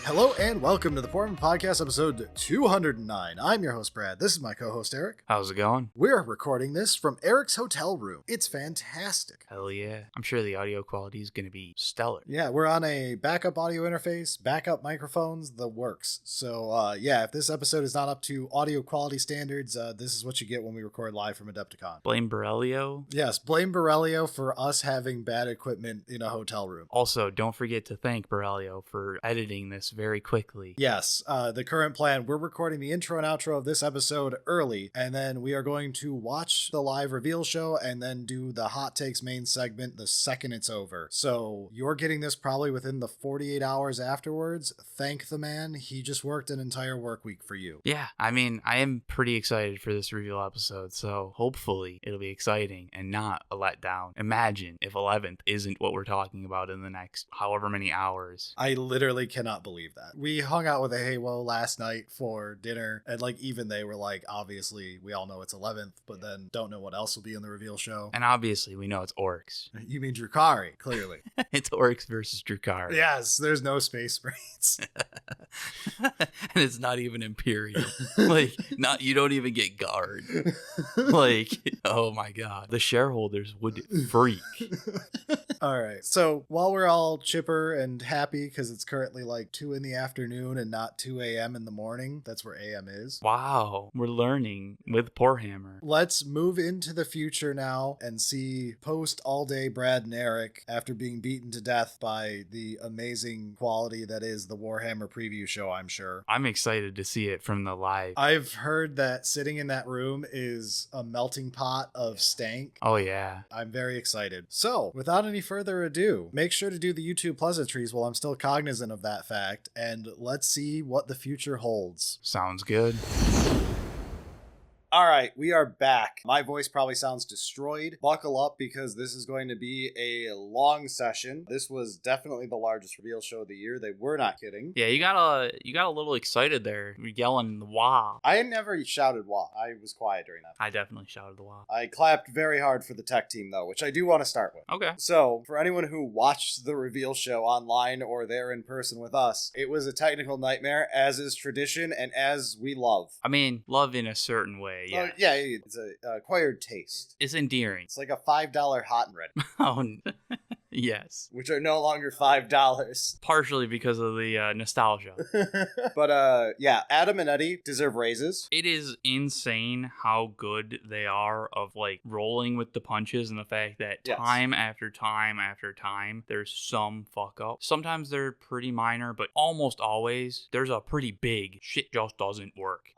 Hello and welcome to the Poorhammer Podcast, episode 209. I'm your host, Brad. This is my co-host, Eric. How's it going? We're recording this from Eric's hotel room. It's fantastic. Hell yeah. I'm sure the audio quality is going to be stellar. Yeah, we're on a backup audio interface, backup microphones, the works. So, if this episode is not up to audio quality standards, this is what you get when we record live from Adepticon. Blame Berilio. Yes, blame Berilio for us having bad equipment in a hotel room. Also, don't forget to thank Berilio for editing this very quickly. Yes, the current plan, we're recording the intro and outro of this episode early, and then we are going to watch the live reveal show and then do the hot takes main segment the second it's over. So you're getting this probably within the 48 hours afterwards. Thank the man. He just worked an entire work week for you. Yeah, I mean, I am pretty excited for this reveal episode, so hopefully it'll be exciting and not a letdown. Imagine if 11th isn't what we're talking about in the next however many hours. I literally cannot believe that. We hung out with a Heywo last night for dinner, and even they were like, obviously we all know it's 11th, but then don't know what else will be in the reveal show. And obviously we know it's orcs. You mean Drukhari, clearly. It's orcs versus Drukhari. Yes, there's no space marines. And it's not even Imperial. You don't even get guard. Oh my god. The shareholders would freak. All right. So while we're all chipper and happy because it's currently 2 in the afternoon and not 2 a.m. in the morning, that's where a.m. is. Wow. We're learning with Poorhammer. Let's move into the future now and see post all day Brad and Eric after being beaten to death by the amazing quality that is the Warhammer preview show, I'm sure. I'm excited to see it from the live. I've heard that sitting in that room is a melting pot of stank. Oh yeah. I'm very excited. So without any further ado, make sure to do the YouTube pleasantries while I'm still cognizant of that fact, and let's see what the future holds. Sounds good. All right, we are back. My voice probably sounds destroyed. Buckle up because this is going to be a long session. This was definitely the largest reveal show of the year. They were not kidding. Yeah, you got a little excited there. You're yelling "wah." I never shouted "wah." I was quiet during that. I definitely shouted "wah." I clapped very hard for the tech team though, which I do want to start with. Okay. So, for anyone who watched the reveal show online or there in person with us, it was a technical nightmare, as is tradition and as we love. I mean, love in a certain way. Yeah. Yeah, it's an acquired taste. It's endearing. It's like a $5 hot and red. Oh, yes. Which are no longer $5. Partially because of the nostalgia. But Adam and Eddie deserve raises. It is insane how good they are of rolling with the punches, and the fact that time after time after time, there's some fuck up. Sometimes they're pretty minor, but almost always there's a pretty big shit just doesn't work.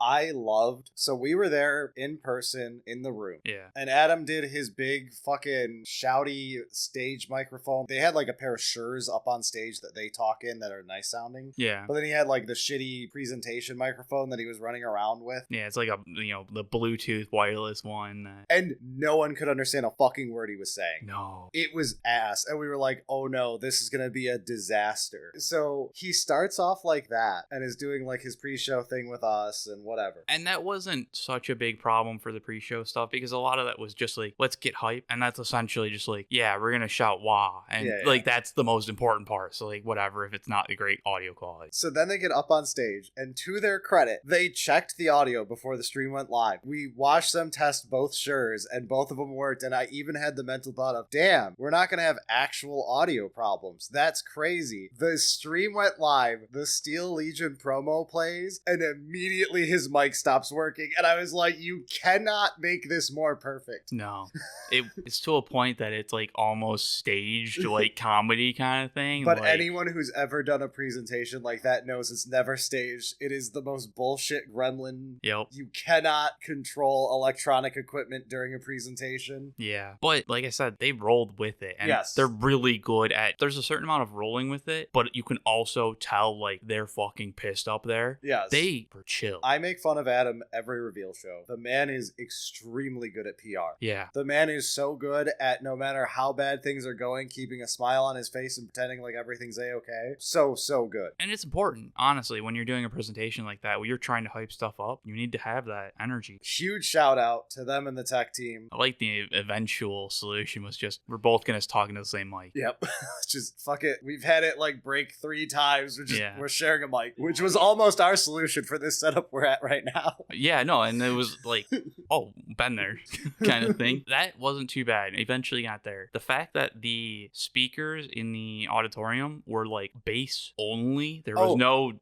So we were there in person in the room. Yeah. And Adam did his big fucking shouty stage microphone. They had a pair of Sures up on stage that they talk in that are nice sounding. Yeah. But then he had the shitty presentation microphone that he was running around with. Yeah, it's the Bluetooth wireless one. And no one could understand a fucking word he was saying. No. It was ass. And we were like, oh no, this is going to be a disaster. So he starts off like that and is doing his pre-show thing with us and whatever. And that wasn't such a big problem for the pre-show stuff, because a lot of that was just let's get hype, and that's essentially just we're gonna shout "wah," and that's the most important part. So whatever if it's not a great audio quality. So then they get up on stage, and to their credit, they checked the audio before the stream went live. We watched them test both Sures, and both of them worked, and I even had the mental thought of, damn, we're not gonna have actual audio problems. That's crazy. The stream went live, the Steel Legion promo plays, and immediately his mic stops working, and I was like, you cannot make this more perfect. No. It's to a point that it's almost staged comedy kind of thing. But anyone who's ever done a presentation like that knows it's never staged. It is the most bullshit gremlin. Yep. You cannot control electronic equipment during a presentation. Yeah. But like I said, they rolled with it, and yes, they're really good at, there's a certain amount of rolling with it, but you can also tell they're fucking pissed up there. Yes. They were chill. I make fun of Adam every reveal show. The man is extremely good at PR. Yeah. The man is so good at, no matter how bad things are going, keeping a smile on his face and pretending like everything's a-okay. So good. And it's important, honestly, when you're doing a presentation like that, where you're trying to hype stuff up, you need to have that energy. Huge shout out to them and the tech team. I like the eventual solution was just, we're both going to talk into the same mic. Yep. Just fuck it. We've had it like break 3 times. We're sharing a mic, which was almost our solution for this setup we're at right now. Yeah, no, and it was like, oh, been there kind of thing. That wasn't too bad. Eventually got there. The fact that the speakers in the auditorium were like bass only. There was no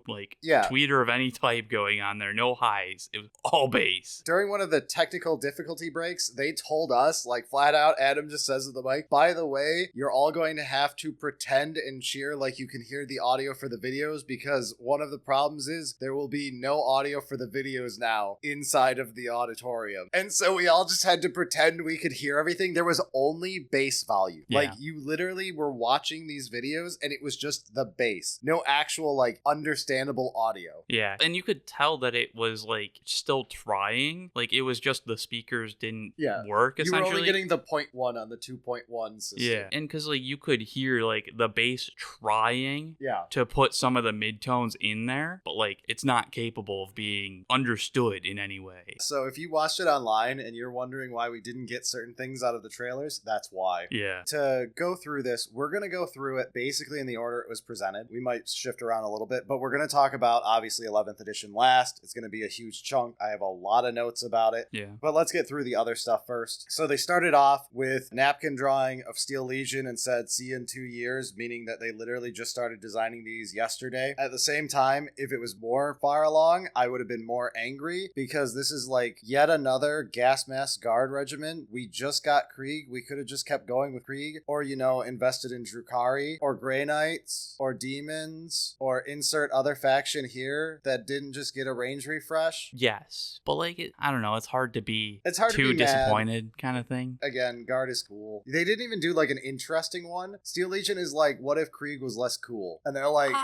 like tweeter of any type going on there. No highs. It was all bass. During one of the technical difficulty breaks, they told us like flat out, Adam just says to the mic, by the way, you're all going to have to pretend and cheer like you can hear the audio for the videos, because one of the problems is there will be no audio for the videos now inside of the auditorium. And so we all just had to pretend we could hear everything. There was only bass volume. Yeah. Like you literally were watching these videos and it was just the bass. No actual like understandable audio. Yeah. And you could tell that it was like still trying. Like it was just the speakers didn't work essentially. You were only getting the 0.1 on the 2.1 system. Yeah. And because like you could hear like the bass trying to put some of the midtones in there, but like it's not capable of being understood in any way. So if you watched it online and you're wondering why we didn't get certain things out of the trailers, that's why. Yeah. To go through this, we're going to go through it basically in the order it was presented. We might shift around a little bit, but we're going to talk about obviously 11th edition last. It's going to be a huge chunk. I have a lot of notes about it. Yeah. But let's get through the other stuff first. So they started off with a napkin drawing of Steel Legion and said, see you in 2 years, meaning that they literally just started designing these yesterday. At the same time, if it was more far along, I would have been more angry, because this is like yet another gas mask guard regiment. We just got Krieg. We could have just kept going with Krieg, or, you know, invested in Drukhari, or Grey Knights, or Demons, or insert other faction here that didn't just get a range refresh. Yes. But like, I don't know, it's hard to be too disappointed kind of thing. Again, guard is cool. They didn't even do like an interesting one. Steel Legion is like, what if Krieg was less cool? And they're like,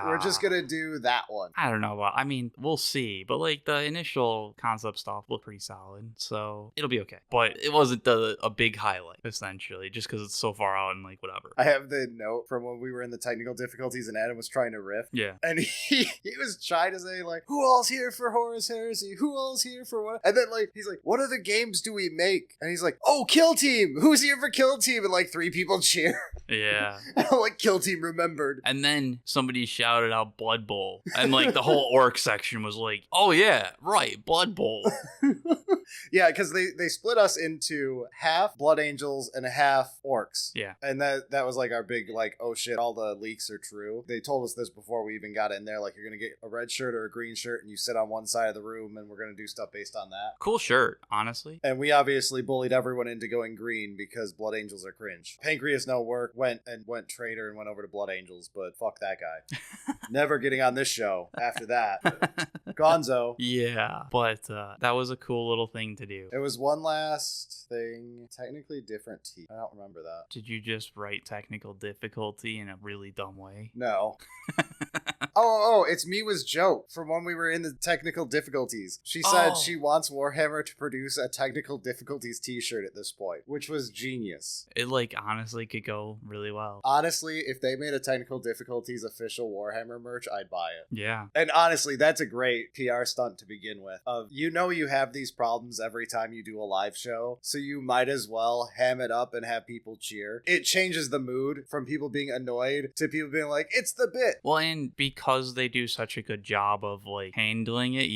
we're just gonna do that one. I don't know about, I mean, we'll see, but like the initial concept stuff looked pretty solid, so it'll be okay. But it wasn't a big highlight, essentially, just because it's so far out and like whatever. I have the note from when we were in the technical difficulties and Adam was trying to riff. Yeah. And he was trying to say like, who all's here for Horus Heresy? Who all's here for what? And then like, he's like, what other games do we make? And he's like, oh, Kill Team. Who's here for Kill Team? And like 3 people cheer. Yeah. And I'm like, Kill Team remembered. And then somebody shouted out Blood Bowl. And like the whole Ork section was like, oh yeah, right, Blood Bowl. Yeah, because they split us into half Blood Angels and half Orcs. Yeah. And that was like our big like, oh shit, all the leaks are true. They told us this before we even got in there, like you're gonna get a red shirt or a green shirt and you sit on one side of the room and we're gonna do stuff based on that. Cool shirt, honestly. And we obviously bullied everyone into going green because Blood Angels are cringe. Pancreas no work, went traitor and went over to Blood Angels, but fuck that guy. Never getting on this show after that. Gonzo. Yeah, but that was a cool little thing to do. It was one last thing, technically different T. I don't remember that. Did you just write technical difficulty in a really dumb way? No. Oh, it's Miwa's joke from when we were in the technical difficulties. She said she wants Warhammer to produce a technical difficulties t-shirt at this point, which was genius. It like honestly could go really well. Honestly, if they made a technical difficulties official Warhammer merch, I'd buy it. Yeah. And honestly, that's a great PR stunt to begin with. You know you have these problems every time you do a live show, so you might as well ham it up and have people cheer. It changes the mood from people being annoyed to people being like, it's the bit. Well, and because they do such a good job of like handling it,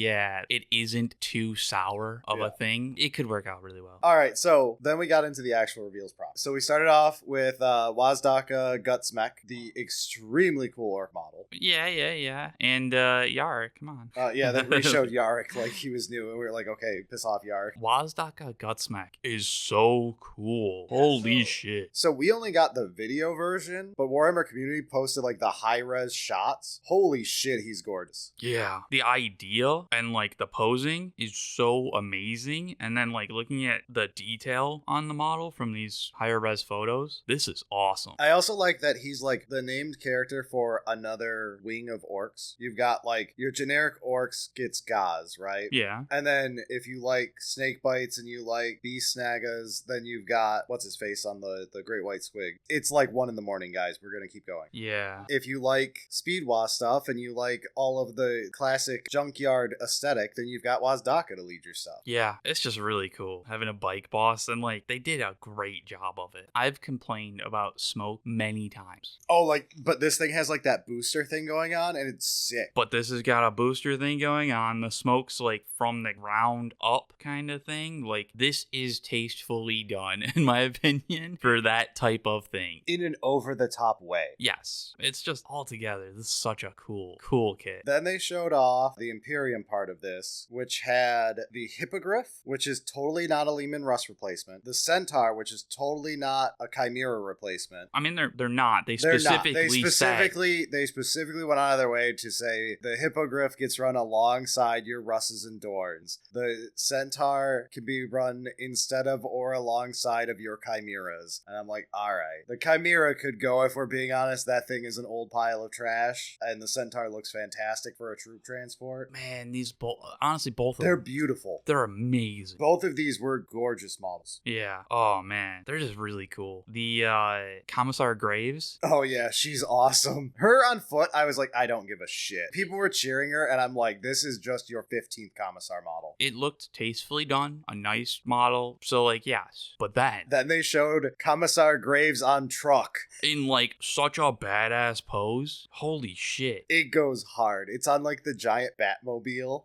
it isn't too sour of a thing. It could work out really well. All right, so then we got into the actual reveals process. So we started off with Wazdakka Gutsmek, the extremely cool Ork model. Yeah. And Yarrik, come on. Then we showed Yarrik like he was new, and we were like, okay, piss off, Yarrik. Wazdakka Gutsmek is so cool. Holy shit. So we only got the video version, but Warhammer Community posted like the high-res shots bots. Holy shit, he's gorgeous. Yeah. The idea and like the posing is so amazing. And then like looking at the detail on the model from these higher res photos, this is awesome. I also like that he's like the named character for another wing of orcs. You've got like your generic orcs gets Gaz, right? Yeah. And then if you like snake bites and you like beast snaggas, then you've got what's his face on the Great White Swig. It's like 1 a.m, guys. We're gonna keep going. Yeah. If you like Speedwa stuff and you like all of the classic junkyard aesthetic, then you've got Wazdakka to lead your stuff. Yeah, it's just really cool having a bike boss, and like they did a great job of it. I've complained about smoke many times. Oh, like, but this thing has like that booster thing going on and it's sick. But this has got a booster thing going on. The smoke's like from the ground up kind of thing. Like this is tastefully done, in my opinion, for that type of thing. In an over-the-top way. Yes, it's just all together. This is such a cool kit. Then they showed off the Imperium part of this, which had the Hippogriff, which is totally not a Lehman Russ replacement. The Centaur, which is totally not a Chimera replacement. I mean, they're not. They specifically They specifically went out of their way to say the Hippogriff gets run alongside your Russes and Dorns. The Centaur can be run instead of or alongside of your Chimeras. And I'm like, all right. The Chimera could go, if we're being honest. That thing is an old pile of trash, and the Centaur looks fantastic for a troop transport. Man, these honestly, both of them. They're beautiful. They're amazing. Both of these were gorgeous models. Yeah. Oh, man. They're just really cool. The Commissar Graves. Oh, yeah. She's awesome. Her on foot, I was like, I don't give a shit. People were cheering her, and I'm like, this is just your 15th Commissar model. It looked tastefully done. A nice model. So, like, yes. But then they showed Commissar Graves on truck. In, like, such a badass pose. Holy shit. It goes hard. It's on, like, the giant Batmobile.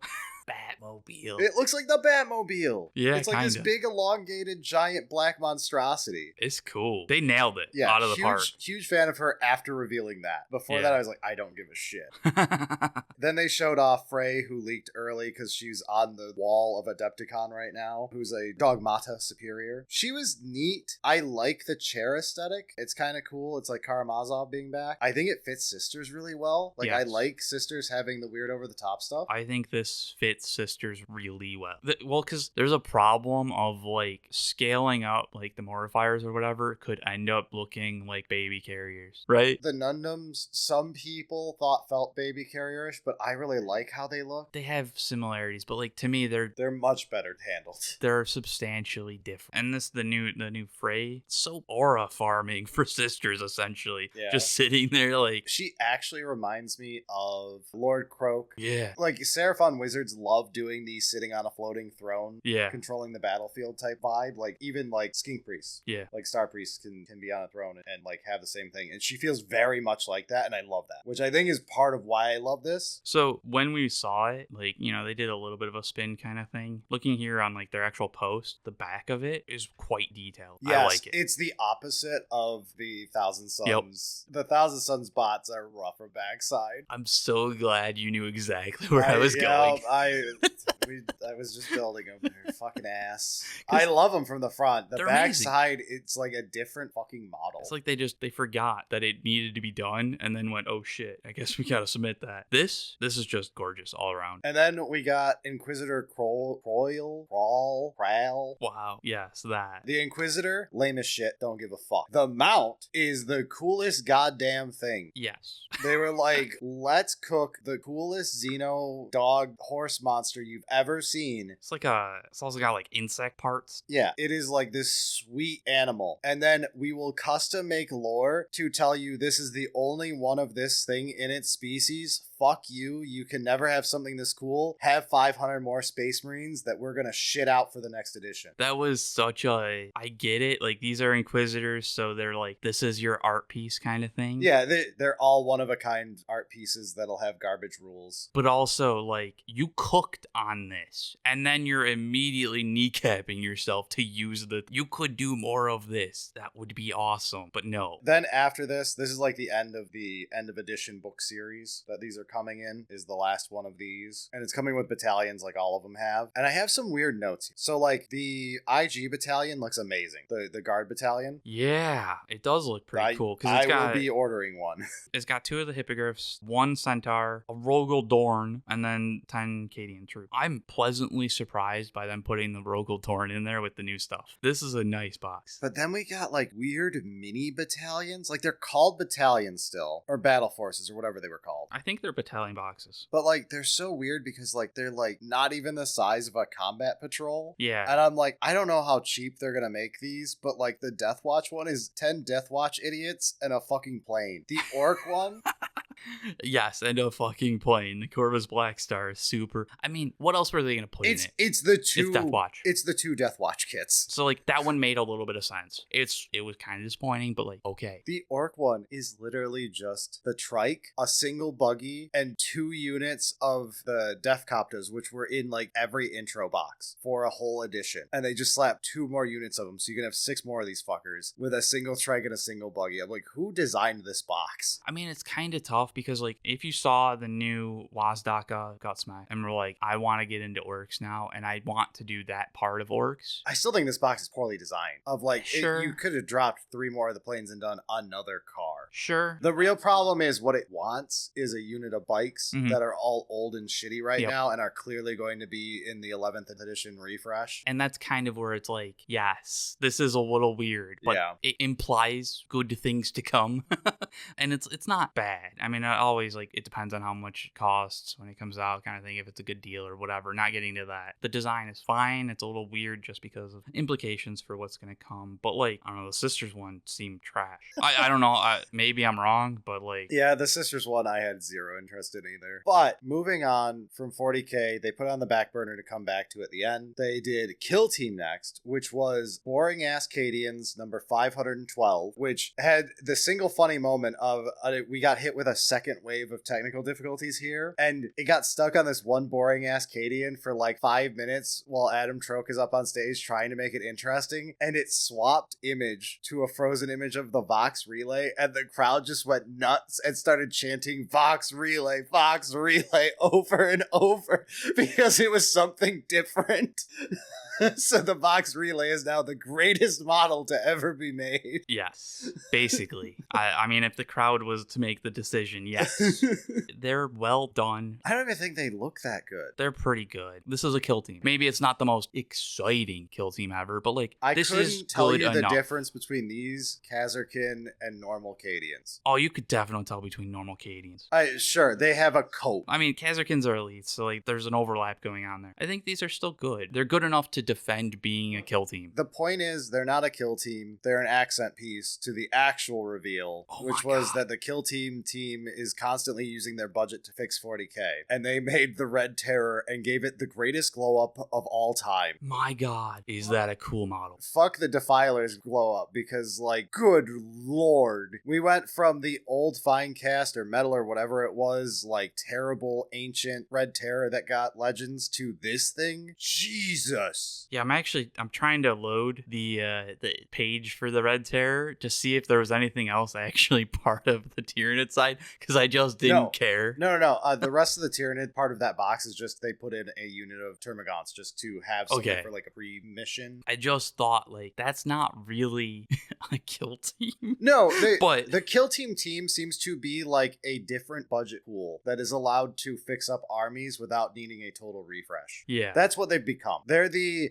Batmobile. It looks like the Batmobile. Yeah, it's like kinda. this big elongated giant black monstrosity. It's cool. They nailed it Yeah, out of the park. Huge fan of her after revealing that. Before that, I was like, I don't give a shit. Yeah. Then they showed off Fraye, who leaked early because she's on the wall of Adepticon right now, who's a Dogmata superior. She was neat. I like the chair aesthetic. It's kind of cool. It's like Karamazov being back. I think it fits Sisters really well. Like, I like Sisters having the weird over-the-top stuff. I think this fits Sisters really well. Well, because there's a problem of, like, scaling up, like, the Mortifiers or whatever could end up looking like baby carriers, right? The Nundums, some people felt baby carrierish, but I really like how they look. They have similarities, but, like, to me, they're much better handled. They're substantially different. And the new Fraye, so aura farming for Sisters, essentially. Yeah. Just sitting there, like... She actually reminds me of Lord Croak. Yeah. Like, Seraphon wizards love doing the sitting on a floating throne, controlling the battlefield type vibe. Like, even, like, Skink Priests. Yeah. Like, Star Priests can be on a throne and, like, have the same thing. And she feels very much like that, and I love that. Which I think is part of why I love this. So, when we saw it, like, you know, they did a little bit of a spin kind of thing. Looking here on, like, their actual post, the back of it is quite detailed. Yes, I like it. It's the opposite of the Thousand Suns. Yep. The Thousand Suns bots are rough from backside. I'm so glad you knew exactly where I was going. I was just building them. They're fucking ass. I love them from the front. The backside, it's like a different fucking model. It's like they forgot that it needed to be done and then went, oh shit, I guess we gotta submit that. This is just gorgeous all around. And then we got Inquisitor Kroyle. Wow. Yes, that. The Inquisitor, lame as shit, don't give a fuck. The mount is the coolest goddamn thing. Yes. They were like, let's cook the coolest Xeno dog horse monster you've ever seen. It's also got like insect parts. Yeah, it is like this sweet animal. And then we will custom make lore to tell you this is the only one of this thing in its species. Fuck you. You can never have something this cool. Have 500 more Space Marines that we're gonna shit out for the next edition. That was such a... I get it. Like, these are Inquisitors, so they're like, this is your art piece kind of thing. Yeah, they're all one-of-a-kind art pieces that'll have garbage rules. But also, like, you cooked on this, and then you're immediately kneecapping yourself to use you could do more of this. That would be awesome, but no. Then after this is like the end of edition book series that these are coming in, is the last one of these. And it's coming with battalions like all of them have. And I have some weird notes here. So, like, the IG battalion looks amazing. The guard battalion. Yeah, it does look pretty cool. Because I will be ordering one. It's got 2 of the hippogriffs, 1 centaur, a Rogel Dorn, and then 10 Cadian troops. I'm pleasantly surprised by them putting the Rogel Dorn in there with the new stuff. This is a nice box. But then we got, like, weird mini battalions. Like, they're called battalions still. Or battle forces, or whatever they were called. I think they're battalion boxes. But, like, they're so weird because, like, they're, like, not even the size of a combat patrol. Yeah. And I'm like, I don't know how cheap they're gonna make these, but, like, the Death Watch one is 10 Death Watch idiots and a fucking plane. The Ork one... Yes, and a fucking plane. The Corvus Black Star is super. I mean, what else were they going to put in it? It's the 2... It's Death Watch. It's the 2 Death Watch kits. So, like, that one made a little bit of sense. It was kind of disappointing, but, like, okay. The Ork one is literally just the trike, a single buggy, and 2 units of the Death Coptas, which were in, like, every intro box for a whole edition. And they just slapped 2 more units of them, so you can have 6 more of these fuckers with a single trike and a single buggy. I'm like, who designed this box? I mean, it's kind of tough because, like, if you saw the new Wazdakka Gutsmek and were like, I want to get into orcs now, and I want to do that part of orcs. I still think this box is poorly designed. Of like, sure. You could have dropped 3 more of the planes and done another car. Sure. The real problem is what it wants is a unit of bikes that are all old and shitty right now and are clearly going to be in the 11th edition refresh. And that's kind of where it's like, yes, this is a little weird, but it implies good things to come. And it's not bad. I mean, I always like, it depends on how much it costs when it comes out, kind of thing, if it's a good deal or whatever. Not getting to that. The design is fine. It's a little weird just because of implications for what's going to come. But like, I don't know, the Sisters one seemed trash. I don't know. Maybe I'm wrong, but like... Yeah, the Sisters one I had 0 interest in either. But moving on from 40k, they put it on the back burner to come back to at the end. They did Kill Team next, which was Boring Ass Cadians number 512, which had the single funny moment of we got hit with a second wave of technical difficulties here, and it got stuck on this one boring ass Cadian for like 5 minutes while Adam Troke is up on stage trying to make it interesting, and it swapped image to a frozen image of the Vox Relay, and the crowd just went nuts and started chanting Vox Relay over and over because it was something different. So the Vox Relay is now the greatest model to ever be made. Yes, basically. I mean, if the crowd was to make the decision, yes. They're well done. I don't even think they look that good. They're pretty good. This is a kill team. Maybe it's not the most exciting kill team ever, but like, this is good enough. I couldn't tell you the difference between these Khazarkin and normal Cadians. Oh, you could definitely tell between normal Cadians. Sure, they have a coat. I mean, Khazarkins are elites, so like, there's an overlap going on there. I think these are still good. They're good enough to defend being a kill team. The point is, they're not a kill team. They're an accent piece to the actual reveal, which was that the kill team is constantly using their budget to fix 40k, and they made the Red Terror and gave it the greatest glow up of all time. My god, is that a cool model? Fuck the Defilers glow up, because like, good lord, we went from the old Finecast or Metal or whatever it was, like terrible ancient Red Terror that got legends, to this thing. Jesus. Yeah, I'm trying to load the page for the Red Terror to see if there was anything else actually part of the Tyranid side, because I just didn't care. No. The rest of the Tyranid part of that box is just they put in a unit of Termagants just to have something for like a pre-mission. I just thought like that's not really a kill team. No, but the kill team seems to be like a different budget pool that is allowed to fix up armies without needing a total refresh. Yeah, that's what they've become.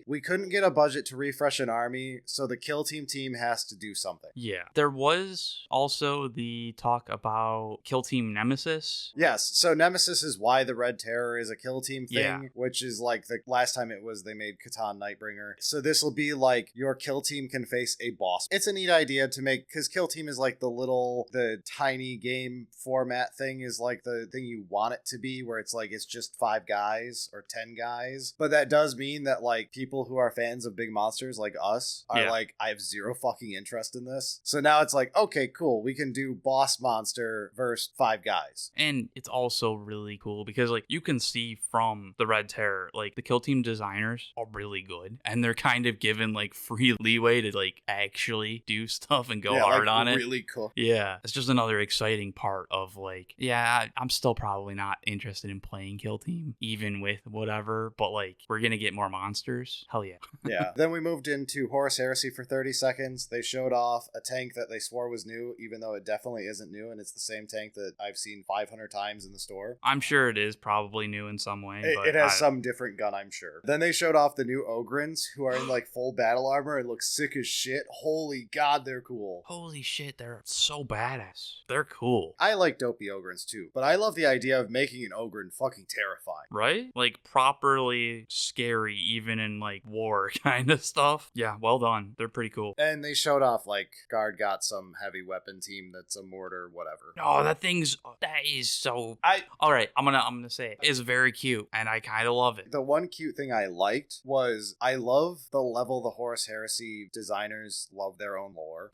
We couldn't get a budget to refresh an army, so the kill team has to do something. Yeah, there was also the talk about kill team Nemesis. Yes, so Nemesis is why the Red Terror is a kill team thing, which is like the last time it was they made Catan Nightbringer. So this will be like your kill team can face a boss. It's a neat idea to make, because kill team is like the tiny game format thing is like the thing you want it to be, where it's like it's just 5 guys or 10 guys. But that does mean that like people who are fans of big monsters like us are like, I have 0 fucking interest in this. So now it's like, okay, cool, we can do boss monster versus 5 guys. And it's also really cool because like you can see from the Red Terror, like the kill team designers are really good, and they're kind of given like free leeway to like actually do stuff and go hard on it. Really cool. Yeah, it's just another exciting part of like, yeah, I'm still probably not interested in playing Kill Team, even with whatever, but like, we're gonna get more monsters. Hell yeah. Yeah. Then we moved into Horus Heresy for 30 seconds. They showed off a tank that they swore was new, even though it definitely isn't new, and it's the same tank that I've seen 500 times in the store. I'm sure it is probably new in some way. It has some different gun, I'm sure. Then they showed off the new Ogrins, who are in like full battle armor and look sick as shit. Holy god, they're cool. Holy shit, they're so badass. They're cool. I like dopey Ogrins too, but I love the idea of making an Ogrin fucking terrifying. Right? Like properly scary, even in like war kind of stuff. Yeah, well done. They're pretty cool. And they showed off like Guard got some heavy weapon team that's a mortar, whatever. Oh, that is so. All right, I'm gonna say it's very cute, and I kind of love it. The one cute thing I liked was I love the level the Horus Heresy designers love their own lore.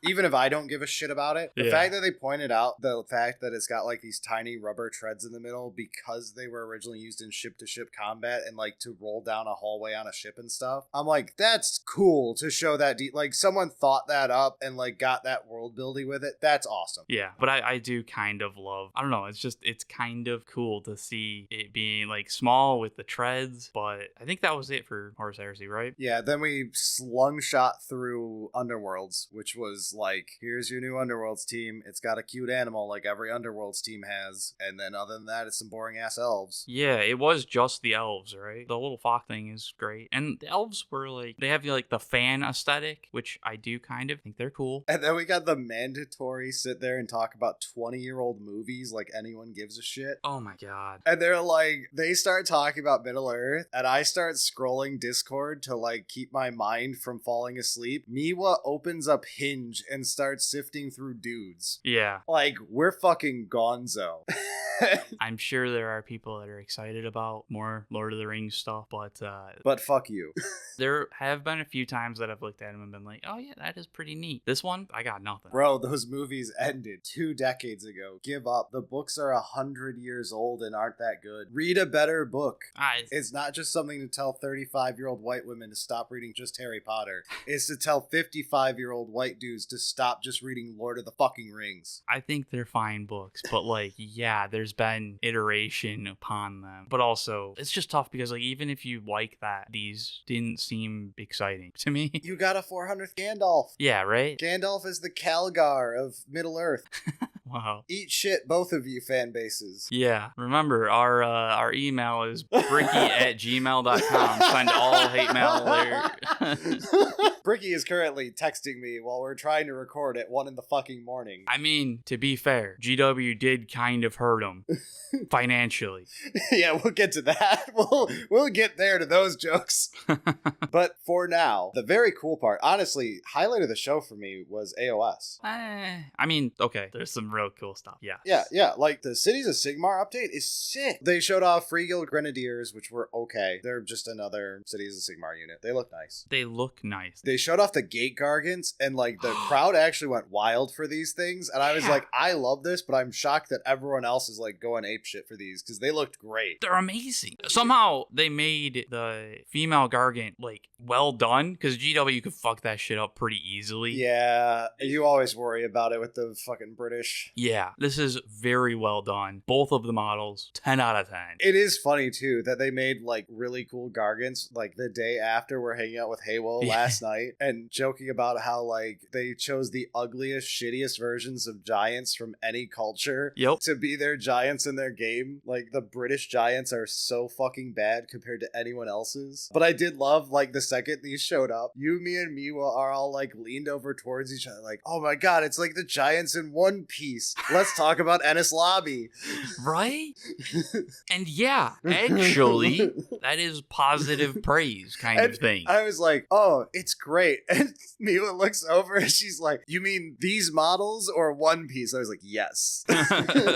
Even if I don't give a shit about it, the fact that they pointed out the fact that it's got like these tiny rubber treads in the middle because they were originally used in ship-to-ship combat and like to roll down a hallway on a ship and stuff. I'm like, that's cool to show that like someone thought that up and like got that world building with it. That's awesome. Yeah, but I do kind of love, I don't know, it's kind of cool to see it being like small with the treads, but I think that was it for Horus Heresy, right? Yeah, then we slung shot through Underworlds, which was like, here's your new Underworlds team. It's got a cute animal like every Underworlds team has. And then other than that, it's some boring ass elves. Yeah, it was just the elves, right? The little fox thing is great. And the elves were like, they have like the fan aesthetic, which I do kind of think they're cool. And then we got the mandatory sit there and talk about 20-year-old movies like anyone gives a shit. Oh my god. And they're like, they start talking about Middle Earth, and I start scrolling Discord to like keep my mind from falling asleep. Miwa opens up Hinge and starts sifting through dudes. Yeah. Like, we're fucking gonzo. I'm sure there are people that are excited about more Lord of the Rings stuff, but fuck you. There have been a few times that I've looked at them and been like, oh yeah, that is pretty neat. This one, I got nothing. Bro, those movies ended 2 decades ago. Give up. The books are 100 years old and aren't that good. Read a better book. It's not just something to tell 35-year-old white women to stop reading just Harry Potter. It's to tell 55-year-old white dudes to stop just reading Lord of the fucking Rings. I think they're fine books, but like, yeah, there's been iteration upon them. But also, it's just tough because like, even if you like that, these didn't seem exciting to me. You got a 400th Gandalf. Yeah, right? Gandalf is the Calgar of Middle Earth. Wow. Eat shit, both of you fan bases. Yeah. Remember, our email is bricky@gmail.com. Send all hate mail there. Bricky is currently texting me while we're trying to record at 1 in the fucking morning. I mean, to be fair, GW did kind of hurt him financially. Yeah, we'll get to that. We'll get there to those jokes. But for now, the very cool part, honestly, highlight of the show for me was AOS. I mean, okay, there's some real cool stuff. Yeah. Yeah. Like the Cities of Sigmar update is sick. They showed off Free Guild Grenadiers, which were okay. They're just another Cities of Sigmar unit. They look nice. They showed off the Gate Gargants, and like the crowd actually went wild for these things. And I was like, I love this, but I'm shocked that everyone else is like going apeshit for these because they looked great. They're amazing. Somehow they made the female Gargant like well done because GW could fuck that shit up pretty easily. Yeah, you always worry about it with the fucking British. Yeah, this is very well done. Both of the models, 10 out of 10. It is funny too that they made like really cool Gargants like the day after we're hanging out with Haywo last night and joking about how like they chose the ugliest, shittiest versions of giants from any culture to be their giants in their game. Like the British giants are so fucking bad compared to anyone else's. But I did love like the second these showed up, Yumi and Miwa are all like leaned over towards each other like, oh my god, it's like the giants in One Piece. Let's talk about Ennis Lobby. Right? And yeah, actually, that is positive praise kind of thing. I was like, oh, it's great. And Miwa looks over and she's like, you mean these models or One Piece? I was like, yes.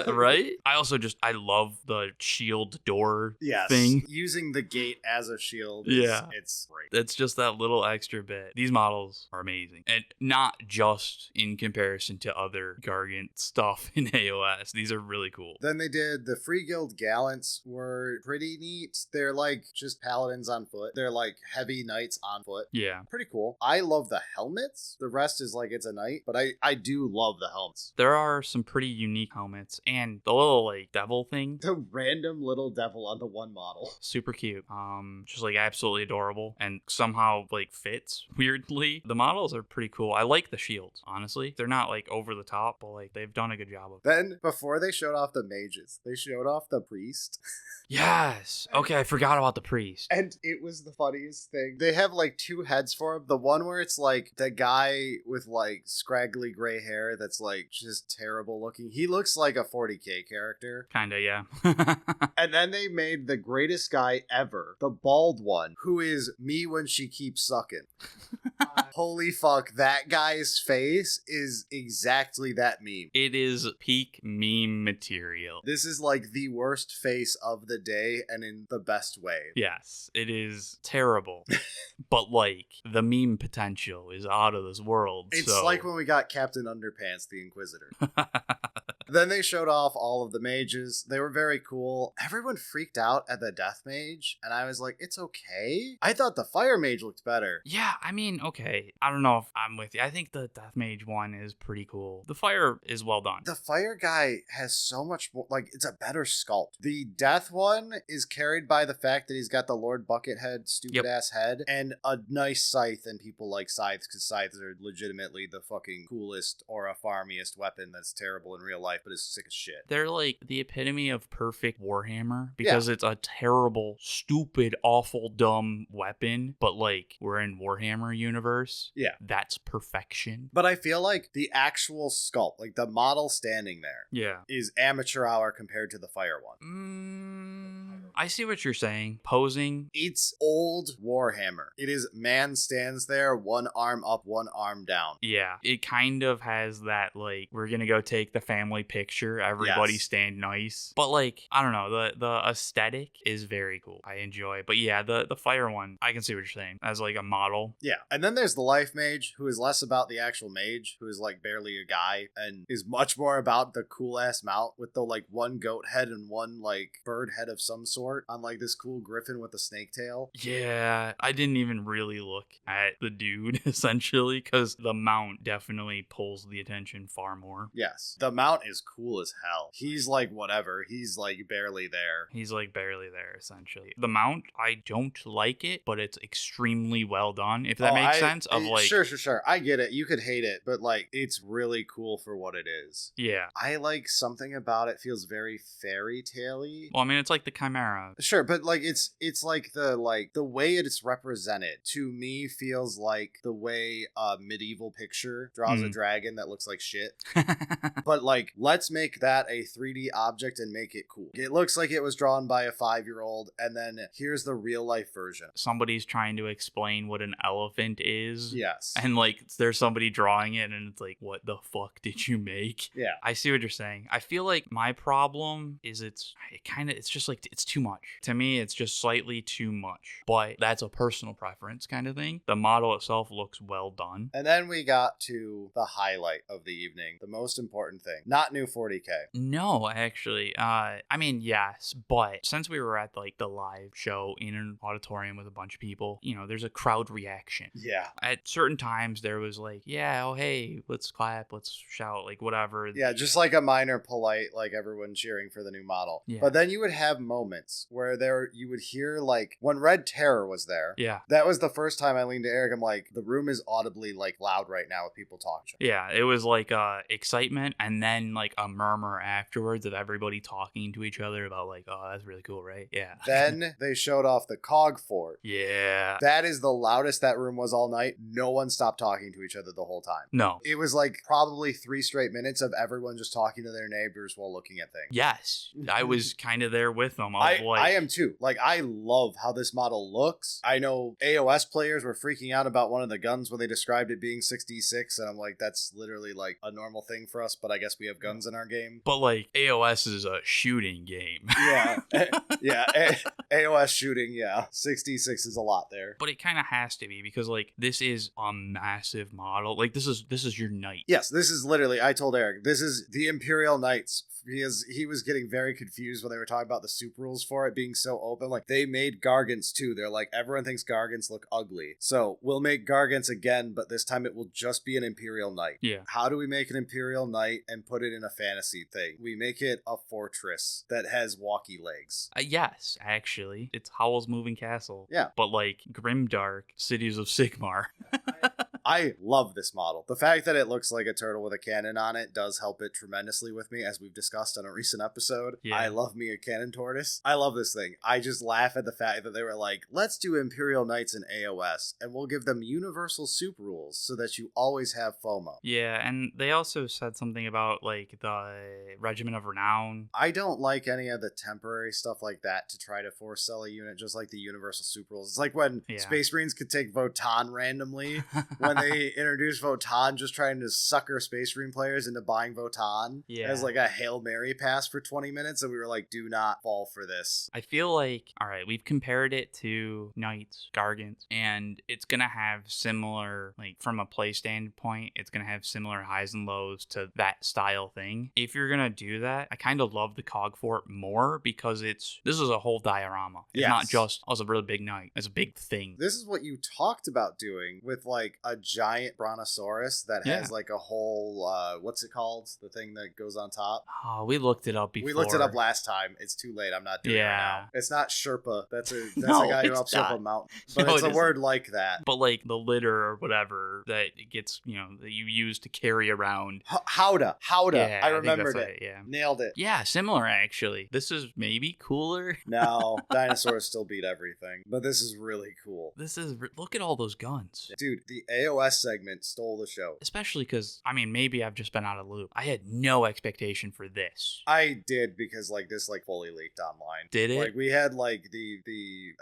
Right? I love the shield door thing. Using the gate as a shield. It's great. It's just that little extra bit. These models are amazing. And not just in comparison to other Gargants stuff in AOS. These are really cool. Then they did the Free Guild Gallants were pretty neat. They're like just paladins on foot. They're like heavy knights on foot. Yeah. Pretty cool. I love the helmets. The rest is like it's a knight, but I do love the helmets. There are some pretty unique helmets, and the little like devil thing. The random little devil on the one model. Super cute. Just like absolutely adorable, and somehow like fits weirdly. The models are pretty cool. I like the shields, honestly. They're not like over the top, but like they've done a good job of it. Then before they showed off the mages, they showed off the priest. Yes. Okay, I forgot about the priest. And it was the funniest thing. They have like two heads for him. The one where it's like the guy with like scraggly gray hair that's like just terrible looking. He looks like a 40k character. Kinda, yeah. And then they made the greatest guy ever, the bald one, who is me when she keeps sucking. Holy fuck, that guy's face is exactly that meme. It is peak meme material. This is like the worst face of the day, and in the best way. Yes, it is terrible. But like, the meme potential is out of this world. It's like when we got Captain Underpants, the Inquisitor. Then they showed off all of the mages. They were very cool. Everyone freaked out at the death mage, and I was like, it's okay. I thought the fire mage looked better. Yeah, I mean, okay. I don't know if I'm with you. I think the death mage one is pretty cool. The fire is well done. The fire guy has so much more, like, it's a better sculpt. The death one is carried by the fact that he's got the Lord Buckethead stupid ass head and a nice scythe, and people like scythes because scythes are legitimately the fucking coolest or a farmiest weapon that's terrible in real life but is sick as shit. They're like the epitome of perfect Warhammer because it's a terrible, stupid, awful, dumb weapon, but like we're in Warhammer universe. Yeah. That's perfection. But I feel like the actual sculpt, like the model standing there, is amateur hour compared to the fire one. I see what you're saying. Posing. It's old Warhammer. It is man stands there, one arm up, one arm down. Yeah. It kind of has that like, we're gonna go take the family picture, everybody stand nice. But like, I don't know, the aesthetic is very cool. I enjoy it. But yeah, the fire one, I can see what you're saying. As like a model. Yeah. And then there's the life mage, who is less about the actual mage, who is like barely a guy, and is much more about the cool ass mount with the like one goat head and one like bird head of some sort on like this cool griffin with a snake tail. Yeah, I didn't even really look at the dude essentially, because the mount definitely pulls the attention far more. Yes. The mount is cool as hell. He's like whatever. He's like barely there. He's like barely there essentially. The mount, I don't like it, but it's extremely well done, if that makes sense. Of like, sure. I get it. You could hate it, but like it's really cool for what it is. Yeah. I like something about it feels very fairy tale-y. Well, I mean, it's like the Chimera. Sure, but like it's like the way it's represented to me feels like the way a medieval picture draws a dragon that looks like shit. But like, let's make that a 3D object and make it cool. It looks like it was drawn by a 5-year-old, and then here's the real life version. Somebody's trying to explain what an elephant is. Yes. And like, there's somebody drawing it, and it's like, what the fuck did you make? Yeah. I see what you're saying. I feel like my problem is it's just like, it's too much. To me, it's just slightly too much. But that's a personal preference kind of thing. The model itself looks well done. And then we got to the highlight of the evening, the most important thing. Not new 40K. No, actually. I mean, yes, but since we were at like the live show in an auditorium with a bunch of people, you know, there's a crowd reaction. Yeah. At certain times, there was like, yeah, oh, hey, let's clap, let's shout, like whatever. Yeah, just like a minor polite, like everyone cheering for the new model. Yeah. But then you would have moments where you would hear like when Red Terror was there. Yeah. That was the first time I leaned to Eric. I'm like, the room is audibly like loud right now with people talking. Yeah, it was like excitement and then like a murmur afterwards of everybody talking to each other about like, oh, that's really cool, right? Yeah. Then they showed off the Cog Fort. Yeah. That is the loudest that room was all night. No one stopped talking to each other the whole time. No. It was like probably 3 straight minutes of everyone just talking to their neighbors while looking at things. Yes. I was kind of there with them. I I am too. Like, I love how this model looks. I know AOS players were freaking out about one of the guns when they described it being 6d6, and I'm like, that's literally like a normal thing for us, but I guess we have guns in our game. But like, AOS is a shooting game. Yeah. Yeah. AOS shooting, yeah. 6d6 is a lot there. But it kind of has to be, because like, this is a massive model. Like, this is your knight. Yes, this is literally, I told Eric, this is the Imperial Knights. Because he was getting very confused when they were talking about the soup rules for it being so open. Like, they made Gargants too. They're like, everyone thinks Gargants look ugly. So we'll make Gargants again, but this time it will just be an Imperial Knight. Yeah. How do we make an Imperial Knight and put it in a fantasy thing? We make it a fortress that has walkie legs. Yes, actually. It's Howl's Moving Castle. Yeah. But like, grimdark Cities of Sigmar. I love this model. The fact that it looks like a turtle with a cannon on it does help it tremendously with me, as we've discussed on a recent episode. Yeah. I love me a cannon tortoise. I love this thing. I just laugh at the fact that they were like, let's do Imperial Knights in AOS, and we'll give them universal soup rules so that you always have FOMO. Yeah, and they also said something about like the Regiment of Renown. I don't like any of the temporary stuff like that to try to force sell a unit, just like the universal soup rules. It's like when Space Marines could take Votann randomly when they introduced Votann, just trying to sucker Space Marine players into buying Votann as like a Hail Mary pass for 20 minutes, and we were like, do not fall for this. I feel like, all right, we've compared it to Knights, Gargants, and it's gonna have similar, like, from a play standpoint, it's gonna have similar highs and lows to that style thing. If you're gonna do that, I kind of love the Cog Fort more, because this is a whole diorama. It's not just, oh, it's a really big knight. It's a big thing. This is what you talked about doing with like a giant brontosaurus that has like a whole, what's it called? The thing that goes on top. Oh, we looked it up before. We looked it up last time. It's too late. I'm not doing it right now. It's not Sherpa. That's a guy who helps you up a mountain. But it's a word like that. But like the litter or whatever that gets, that you use to carry around. Howdah. Yeah, I remembered it. Yeah. Nailed it. Yeah, similar actually. This is maybe cooler. No, dinosaurs still beat everything. But this is really cool. Look at all those guns. Dude, the AOS segment stole the show. Especially because, I mean, maybe I've just been out of the loop. I had no expectation for this. I did, because like this like fully leaked online. Did it? Like we had like the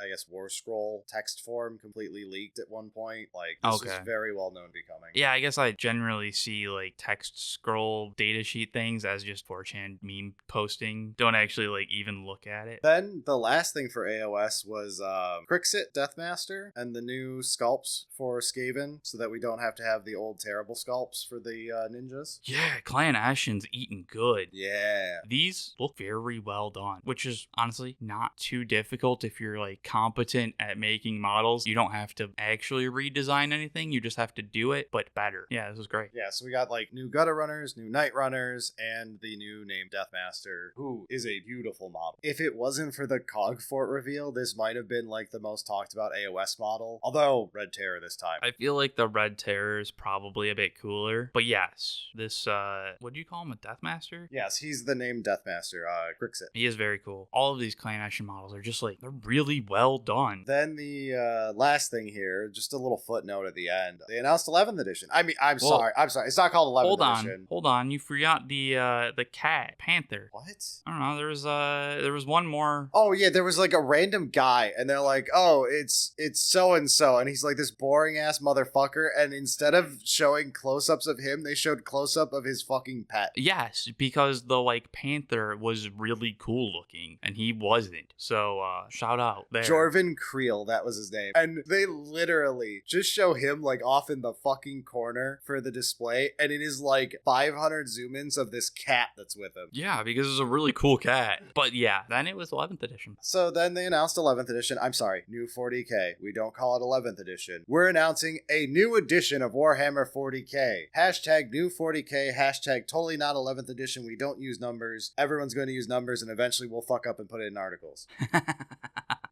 I guess War Scroll text form completely leaked at one point. Like this is very well known to be coming. Yeah, I guess I generally see like text scroll datasheet things as just 4chan meme posting. Don't actually like even look at it. Then the last thing for AOS was Crixit Deathmaster and the new sculpts for Skaven, so that we don't have to have the old terrible sculpts for the ninjas. Yeah, Clan Ashen's eating good. Yeah. These look very well done, which is honestly not too difficult if you're like competent at making models. You don't have to actually redesign anything. You just have to do it, but better. Yeah, this is great. Yeah, so we got like new Gutter Runners, new Night Runners, and the new named Deathmaster, who is a beautiful model. If it wasn't for the Cog Fort reveal, this might have been like the most talked about AOS model. Although Red Terror this time. I feel like the Red Terror is probably a bit cooler. But yes, this, what do you call him, a Deathmaster? Yes, he's the named Deathmaster, Crixit. He is very cool. All of these Clan Ashen models are just like, they're really well done. Then the last thing here, just a little footnote at the end. They announced 11th edition. I mean, I'm sorry. It's not called 11th edition. Hold on. You forgot the cat, Panther. What? I don't know. There was one more. Oh, yeah, there was like a random guy, and they're like, oh, it's so-and-so, and he's like this boring-ass motherfucker, and instead of showing close-ups of him, they showed close-up of his fucking pet. Yes, because the, like, Panther was really cool-looking, and he wasn't. So, shout out there. Jorvin Kroyle, that was his name. And they literally just show him, like, off in the fucking corner for the display, and it is, like, 500 zoom-ins of this cat that's with him. Yeah, because it's a really cool cat. But, yeah, then it was 11th edition. So then they announced 11th edition. I'm sorry, new 40k. We don't call it 11th edition. We're announcing a new edition of Warhammer 40k. Hashtag new 40k, hashtag totally not 11th edition. We don't use numbers. Everyone's going to use numbers, and eventually we'll fuck up and put it in articles.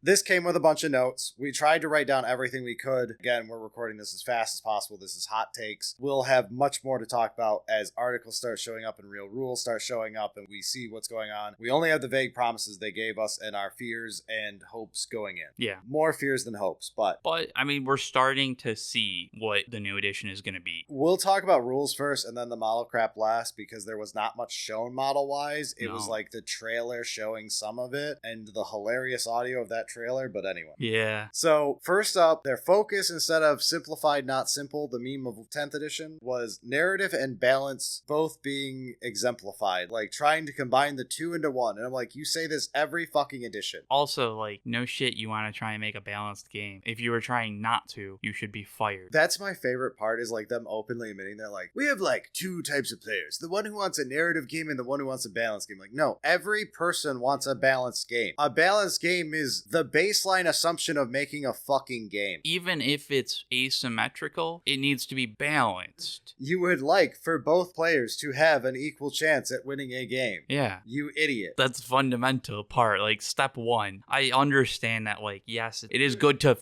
This came with a bunch of notes. We tried to write down everything we could. Again, we're recording this as fast as possible. This is hot takes. We'll have much more to talk about as articles start showing up and real rules start showing up and we see what's going on. We only have the vague promises they gave us and our fears and hopes going in. Yeah. More fears than hopes, but I mean, we're starting to see what the new edition is going to be. We'll talk about rules first and then the model crap last because there was not much shown model-wise. It was like the trailer showing some of it and the hilarious audio of that trailer, but anyway. Yeah. So, first up, their focus, instead of simplified, not simple, the meme of 10th edition, was narrative and balance both being exemplified. Like, trying to combine the two into one. And I'm like, you say this every fucking edition. Also, like, no shit you want to try and make a balanced game. If you were trying not to, you should be fired. That's my favorite part, is like them openly admitting they're like, we have like two types of players. The one who wants a narrative game and the one who wants a balanced game. Like, no, every person wants a balanced game. A balanced game is the baseline assumption of making a fucking game. Even if it's asymmetrical, it needs to be balanced. You would like for both players to have an equal chance at winning a game. Yeah. You idiot. That's fundamental part. Like, step one. I understand that, like, yes, it is good to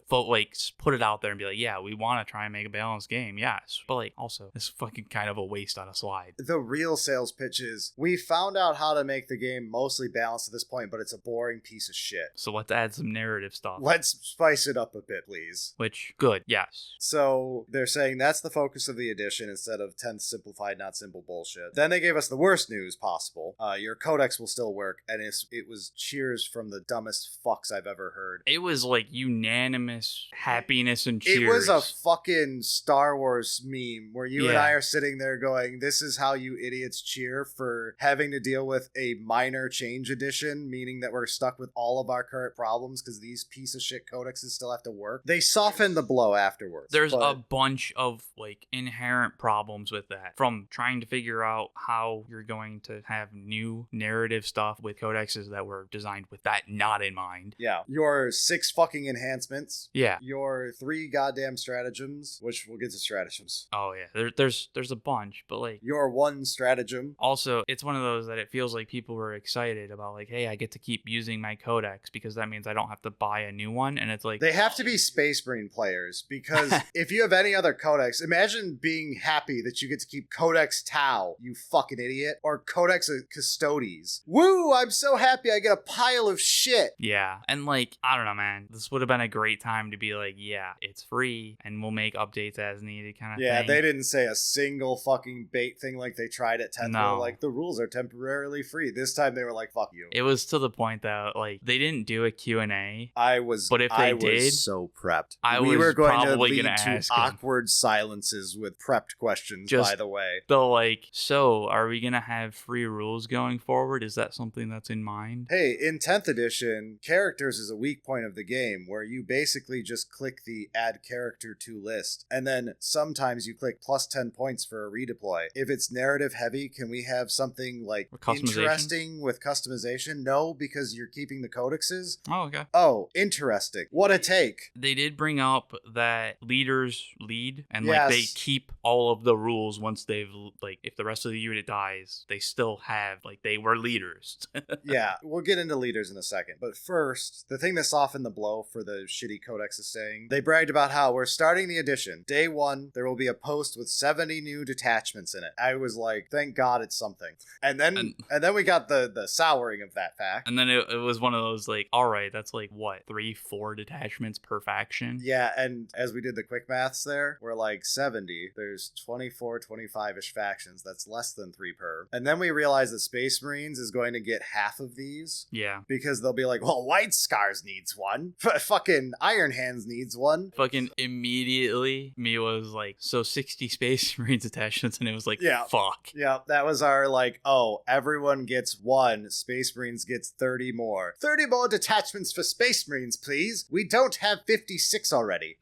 put it out there and be like, yeah, we want to try and make a balanced game. Yes. But, like, also, it's fucking kind of a waste on a slide. The real sales pitch is, we found out how to make the game mostly balanced at this point, but it's a boring piece of shit. So let's add some narrative stuff. Let's spice it up a bit, please. Which, good, yes. So they're saying that's the focus of the edition instead of 10th simplified, not simple bullshit. Then they gave us the worst news possible. Your Codex will still work, and it was cheers from the dumbest fucks I've ever heard. It was like unanimous happiness and cheers. It was a fucking Star Wars meme where you and I are sitting there going, this is how you idiots cheer for having to deal with a minor change edition, meaning that we're stuck with all of our current problems because these piece of shit codexes still have to work. They softened the blow afterwards. There's a bunch of like inherent problems with that, from trying to figure out how you're going to have new narrative stuff with codexes that were designed with that not in mind. Yeah. Your 6 fucking enhancements. Yeah. Your 3 goddamn stratagems, which we'll get to stratagems. Oh yeah. There's a bunch, but like your 1 stratagem. Also, it's one of those that it feels like people were excited about, like, hey, I get to keep using my codex because that means I don't have to buy a new one. And it's like, they have to be Space Marine players, because if you have any other codex, imagine being happy that you get to keep Codex Tau, you fucking idiot, or Codex Custodes. Woo, I'm so happy I get a pile of shit. Yeah. And like, I don't know, man, this would have been a great time to be like, yeah, it's free and we'll make updates as needed kind of thing. Yeah, they didn't say a single fucking bait thing like they tried at 10th. No. They were like, the rules are temporarily free. This time they were like, fuck you. It was to the point that like they didn't do a Q&A. But if they did, was so prepped. We were going to lead to awkward silences with prepped questions, by the way. So like, so are we going to have free rules going forward? Is that something that's in mind? Hey, in 10th edition, characters is a weak point of the game where you basically just click the add character to list, and then sometimes you click plus 10 points for a redeploy. If it's narrative heavy, can we have something like interesting with customization? No, because you're keeping the codexes. Oh, okay. Oh, interesting. What a take. They did bring up that leaders lead, and like they keep all of the rules once they've, like, if the rest of the unit dies, they still have, like, they were leaders. Yeah, we'll get into leaders in a second. But first, the thing that softened the blow for the shitty codex is saying, they bragged about how we're starting the edition. Day 1, there will be a post with 70 new detachments in it. I was like, thank God it's something. And then we got the souring of that fact. And then it was one of those like, all right, that's like what, 3-4 detachments per faction? Yeah, and as we did the quick maths there, we're like 70. There's 24, 25-ish factions. That's less than 3 per. And then we realized that Space Marines is going to get half of these. Yeah. Because they'll be like, well, White Scars needs one. Fucking Iron Hands needs one. Fucking immediately, me was like, so 60 Space Marines attachments, and it was like, yeah, fuck. Yeah, that was our like, oh, everyone gets 1. Space Marines gets 30 more. 30 more detachments for Space Marines, please. We don't have 56 already.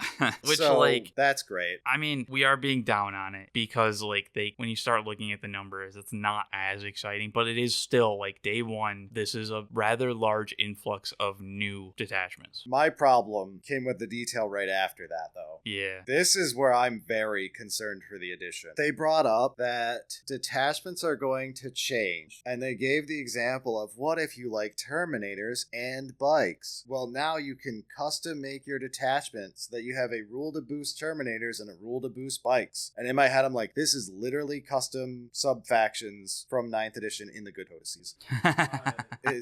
Which, so, like, that's great. I mean, we are being down on it because, like, when you start looking at the numbers, it's not as exciting, but it is still, like, day 1, this is a rather large influx of new detachments. My problem came with the detail right after that, though. Yeah. This is where I'm very concerned for the edition. They brought up that detachments are going to change, and they gave the example of what if you like Terminators and bikes. spikes. Well, now you can custom make your detachment so that you have a rule to boost Terminators and a rule to boost spikes. And in my head, I'm like, this is literally custom sub-factions from 9th edition in the good codices.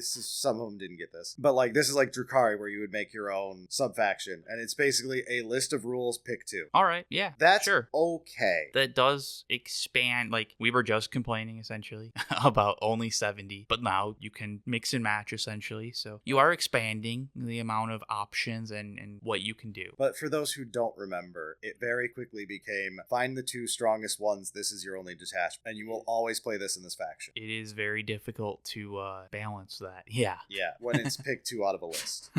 Some of them didn't get this. But like, this is like Drukhari, where you would make your own sub-faction. And it's basically a list of rules, pick 2. All right, yeah. That's sure. Okay. That does expand. Like, we were just complaining, essentially, about only 70. But now you can mix and match, essentially. So you are expanding the amount of options and what you can do. But for those who don't remember, it very quickly became, find the 2 strongest ones, this is your only detachment. And you will always play this in this faction. It is very difficult to balance that. Yeah. Yeah, when it's pick 2 out of a list.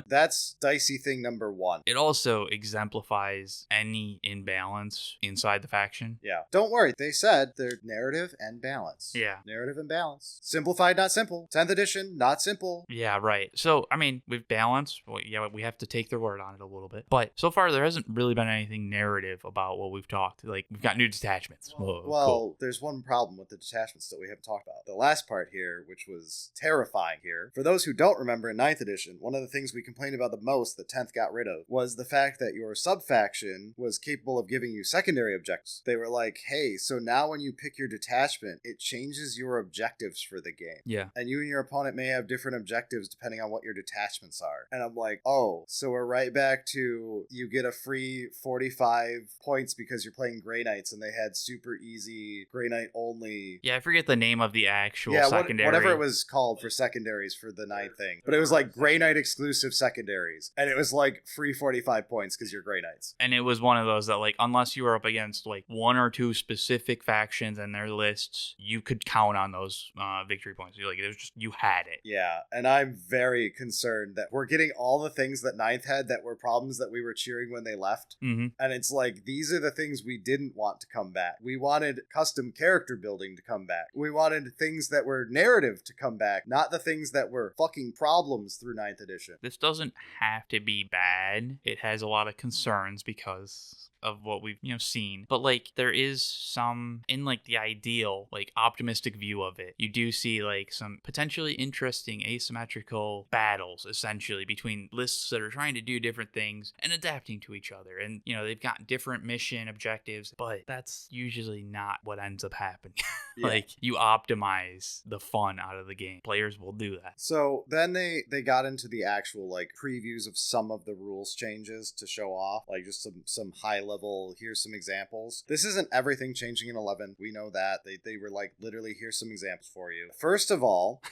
That's dicey thing number 1. It also exemplifies any imbalance inside the faction. Yeah. Don't worry, they said they're narrative and balance. Yeah. Narrative and balance. Simplified, not simple. 10th edition, not simple. Yeah, right. So, I mean, with balance, well, yeah, we have to take their word on it a little bit. But so far, there hasn't really been anything narrative about what we've talked. Like, we've got new detachments. Whoa, well, cool. There's one problem with the detachments that we haven't talked about. The last part here, which was terrifying here. For those who don't remember, in 9th edition, one of the things we complained about the most that 10th got rid of was the fact that your sub-faction was capable of giving you secondary objectives. They were like, hey, so now when you pick your detachment, it changes your objectives for the game. Yeah. And you and your opponent may have different objectives depending on what your detachments are. And I'm like, oh, so we're right back to you get a free 45 points because you're playing Grey Knights and they had super easy Grey Knight only. Yeah, I forget the name of the actual secondary. Whatever it was called for secondaries for the 9th thing. But it was like Grey Knight exclusive secondaries. And it was like free 45 points because you're Grey Knights. And it was one of those that, like, unless you were up against like 1 or 2 specific factions and their lists, you could count on those victory points. You're like, it was just, you had it. Yeah, and I'm very concerned that we're getting all the things that 9th had that were problems that we were cheering when they left. Mm-hmm. And it's like, these are the things we didn't want to come back. We wanted custom character building to come back. We wanted things that were narrative to come back, not the things that were fucking problems through 9th edition. This doesn't have to be bad. It has a lot of concerns because of what we've seen, but like there is some, in like the ideal like optimistic view of it, you do see like some potentially interesting asymmetrical battles essentially between lists that are trying to do different things and adapting to each other, and they've got different mission objectives, but that's usually not what ends up happening. Yeah. Like, you optimize the fun out of the game. Players will do that. So then they got into the actual like previews of some of the rules changes to show off, like just some high level, here's some examples. This isn't everything changing in 11. We know that. They were like, literally, here's some examples for you. First of all,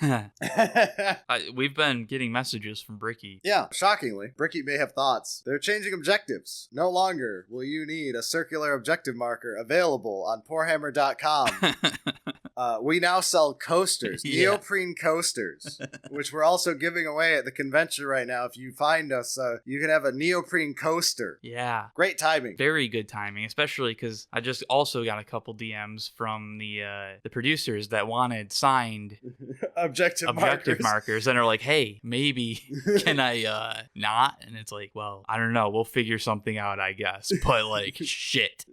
we've been getting messages from Bricky. Yeah, shockingly, Bricky may have thoughts. They're changing objectives. No longer will you need a circular objective marker available on Poorhammer.com. We now sell coasters, neoprene coasters, which we're also giving away at the convention right now. If you find us, you can have a neoprene coaster. Yeah. Great timing. Very good timing, especially because I just also got a couple DMs from the producers that wanted signed objective markers and are like, hey, maybe can I not? And it's like, well, I don't know. We'll figure something out, I guess. But like, shit.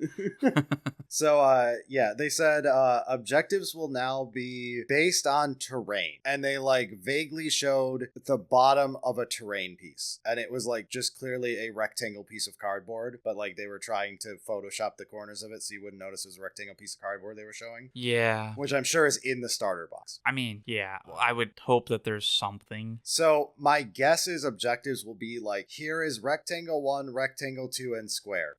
So, yeah, they said objectives will now be based on terrain. And they like vaguely showed the bottom of a terrain piece. And it was like just clearly a rectangle piece of cardboard, but like they were trying to Photoshop the corners of it so you wouldn't notice it was a rectangle piece of cardboard they were showing. Yeah. Which I'm sure is in the starter box. I mean, yeah, I would hope that there's something. So my guess is objectives will be like, here is rectangle 1, rectangle 2, and square.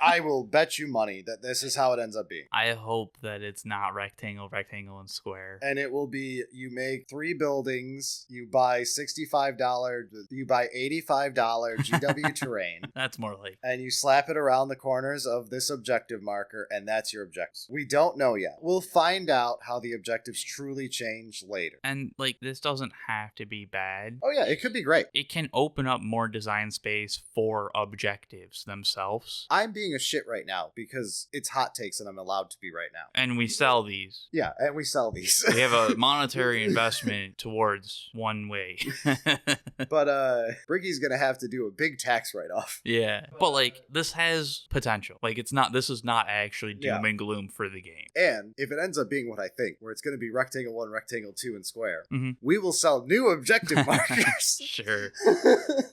I will bet you money that this is how it ends up being. I hope that it's not rectangle, and square. And it will be, you make 3 buildings, you buy $65, you buy $85 GW terrain. That's more like. And you slap it around the corners of this objective marker, and that's your objectives. We don't know yet. We'll find out how the objectives truly change later. And like, this doesn't have to be bad. Oh yeah, it could be great. It can open up more design space for objectives themselves. I'm being a shit right now because it's hot takes than I'm allowed to be right now. And we sell these. Yeah, and we sell these. We have a monetary investment towards one way. But Briggy's gonna have to do a big tax write-off. Yeah. But like, this has potential. Like, this is not actually doom and gloom for the game. And if it ends up being what I think, where it's gonna be rectangle 1, rectangle 2, and square, we will sell new objective markers. Sure.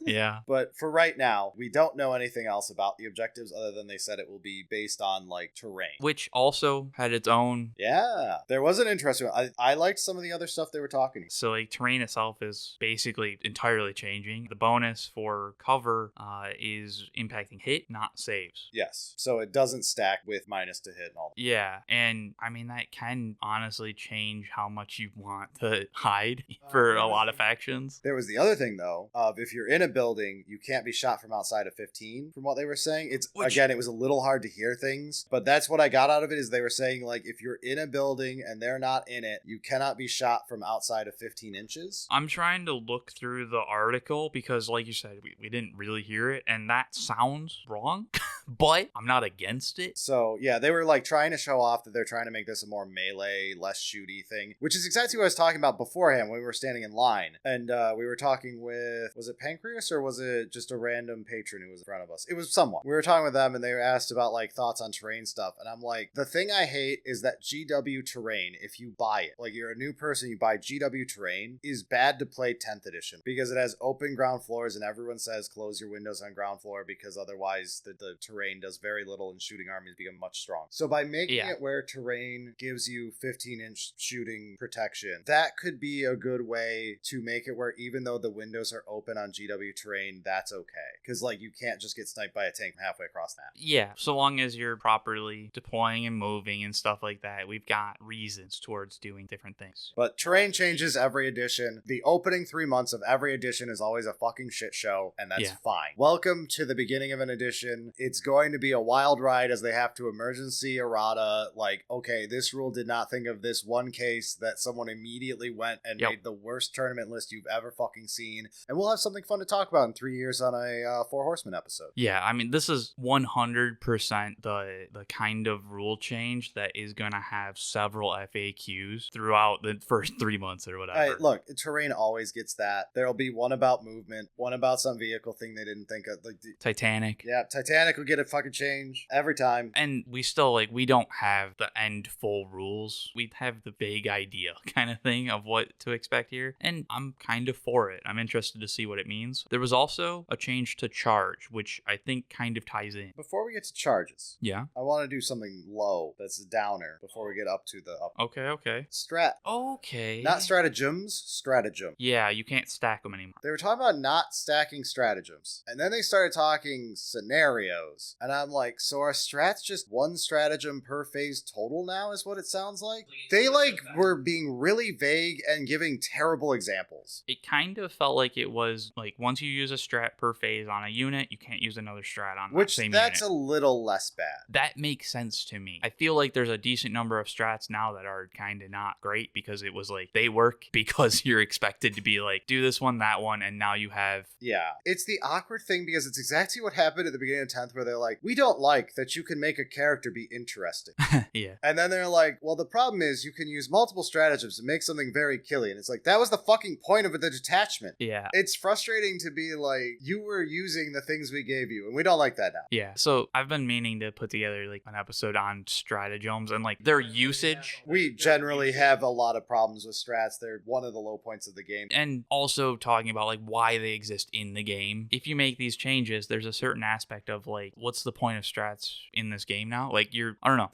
Yeah. But for right now, we don't know anything else about the objectives other than they said it will be based on like terrain. Which also had its own. Yeah. There was an interesting one. I liked some of the other stuff they were talking. So like terrain itself is basically entirely changing. The bonus for cover is impacting hit, not saves. Yes. So it doesn't stack with minus to hit and all. Yeah. And I mean, that can honestly change how much you want to hide for a lot of factions. There was the other thing though, of if you're in a building, you can't be shot from outside of 15 from what they were saying. Again, it was a little hard to hear things, but that's what I got out of it is they were saying like if you're in a building and they're not in it, you cannot be shot from outside of 15 inches. I'm trying to look through the article because like you said, we didn't really hear it and that sounds wrong, but I'm not against it. So yeah, they were like trying to show off that they're trying to make this a more melee, less shooty thing, which is exactly what I was talking about beforehand when we were standing in line. And we were talking with, was it Pancreas or was it just a random patron who was in front of us? It was someone. We were talking with them and they were asked about like thoughts on terrain stuff. And I'm like, the thing I hate is that GW terrain, if you buy it, like you're a new person, you buy GW terrain, is bad to play 10th edition because it has open ground floors and everyone says close your windows on ground floor because otherwise the terrain does very little and shooting armies become much stronger. So by making it where terrain gives you 15-inch shooting protection, that could be a good way to make it where even though the windows are open on GW terrain, that's okay. Because like you can't just get sniped by a tank halfway across that. Yeah, so long as you're properly deploying and moving and stuff like that, we've got reasons towards doing different things. But terrain changes every edition. The opening 3 months of every edition is always a fucking shit show, and that's fine. Welcome to the beginning of an edition. It's going to be a wild ride as they have to emergency errata, like, okay, this rule did not think of this one case that someone immediately went and made the worst tournament list you've ever fucking seen. And we'll have something fun to talk about in 3 years on a Four Horsemen episode. Yeah, I mean, this is 100% the kind of rule change that is going to have several FAQs throughout the first 3 months or whatever. Look, terrain always gets that. There'll be one about movement, one about some vehicle thing they didn't think of. Like Titanic. Yeah, Titanic will get a fucking change every time. And we still, like, we don't have the end full rules. We have the vague idea kind of thing of what to expect here. And I'm kind of for it. I'm interested to see what it means. There was also a change to charge, which I think kind of ties in. Before we get to charges, yeah, I want to do something low that's a downer before we get up to the up. Okay. Strat. Okay. Not stratagems, stratagem. Yeah, you can't stack them anymore. They were talking about not stacking stratagems. And then they started talking scenarios. And I'm like, so are strats just one stratagem per phase total now is what it sounds like? They were being really vague and giving terrible examples. It kind of felt like it was like once you use a strat per phase on a unit, you can't use another strat on that same unit. Which that's a little less bad. That makes sense to me. I feel like there's a decent number of strats now that are kind of not great because it was like they work because you're expected to be like do this one, that one, and now you have. Yeah. It's the awkward thing because it's exactly what happened at the beginning of 10th where they're like, we don't like that you can make a character be interesting. Yeah. And then they're like, well, the problem is you can use multiple stratagems to make something very killy. And it's like, that was the fucking point of the detachment. Yeah. It's frustrating to be like, you were using the things we gave you, and we don't like that now. Yeah. So I've been meaning to put together like an episode on stratagems and like their usage. We generally have a lot of problems with strats. They're one of the low points of the game. And also talking about like why they exist in the game. If you make these changes, there's a certain aspect of like, what's the point of strats in this game now? Like I don't know.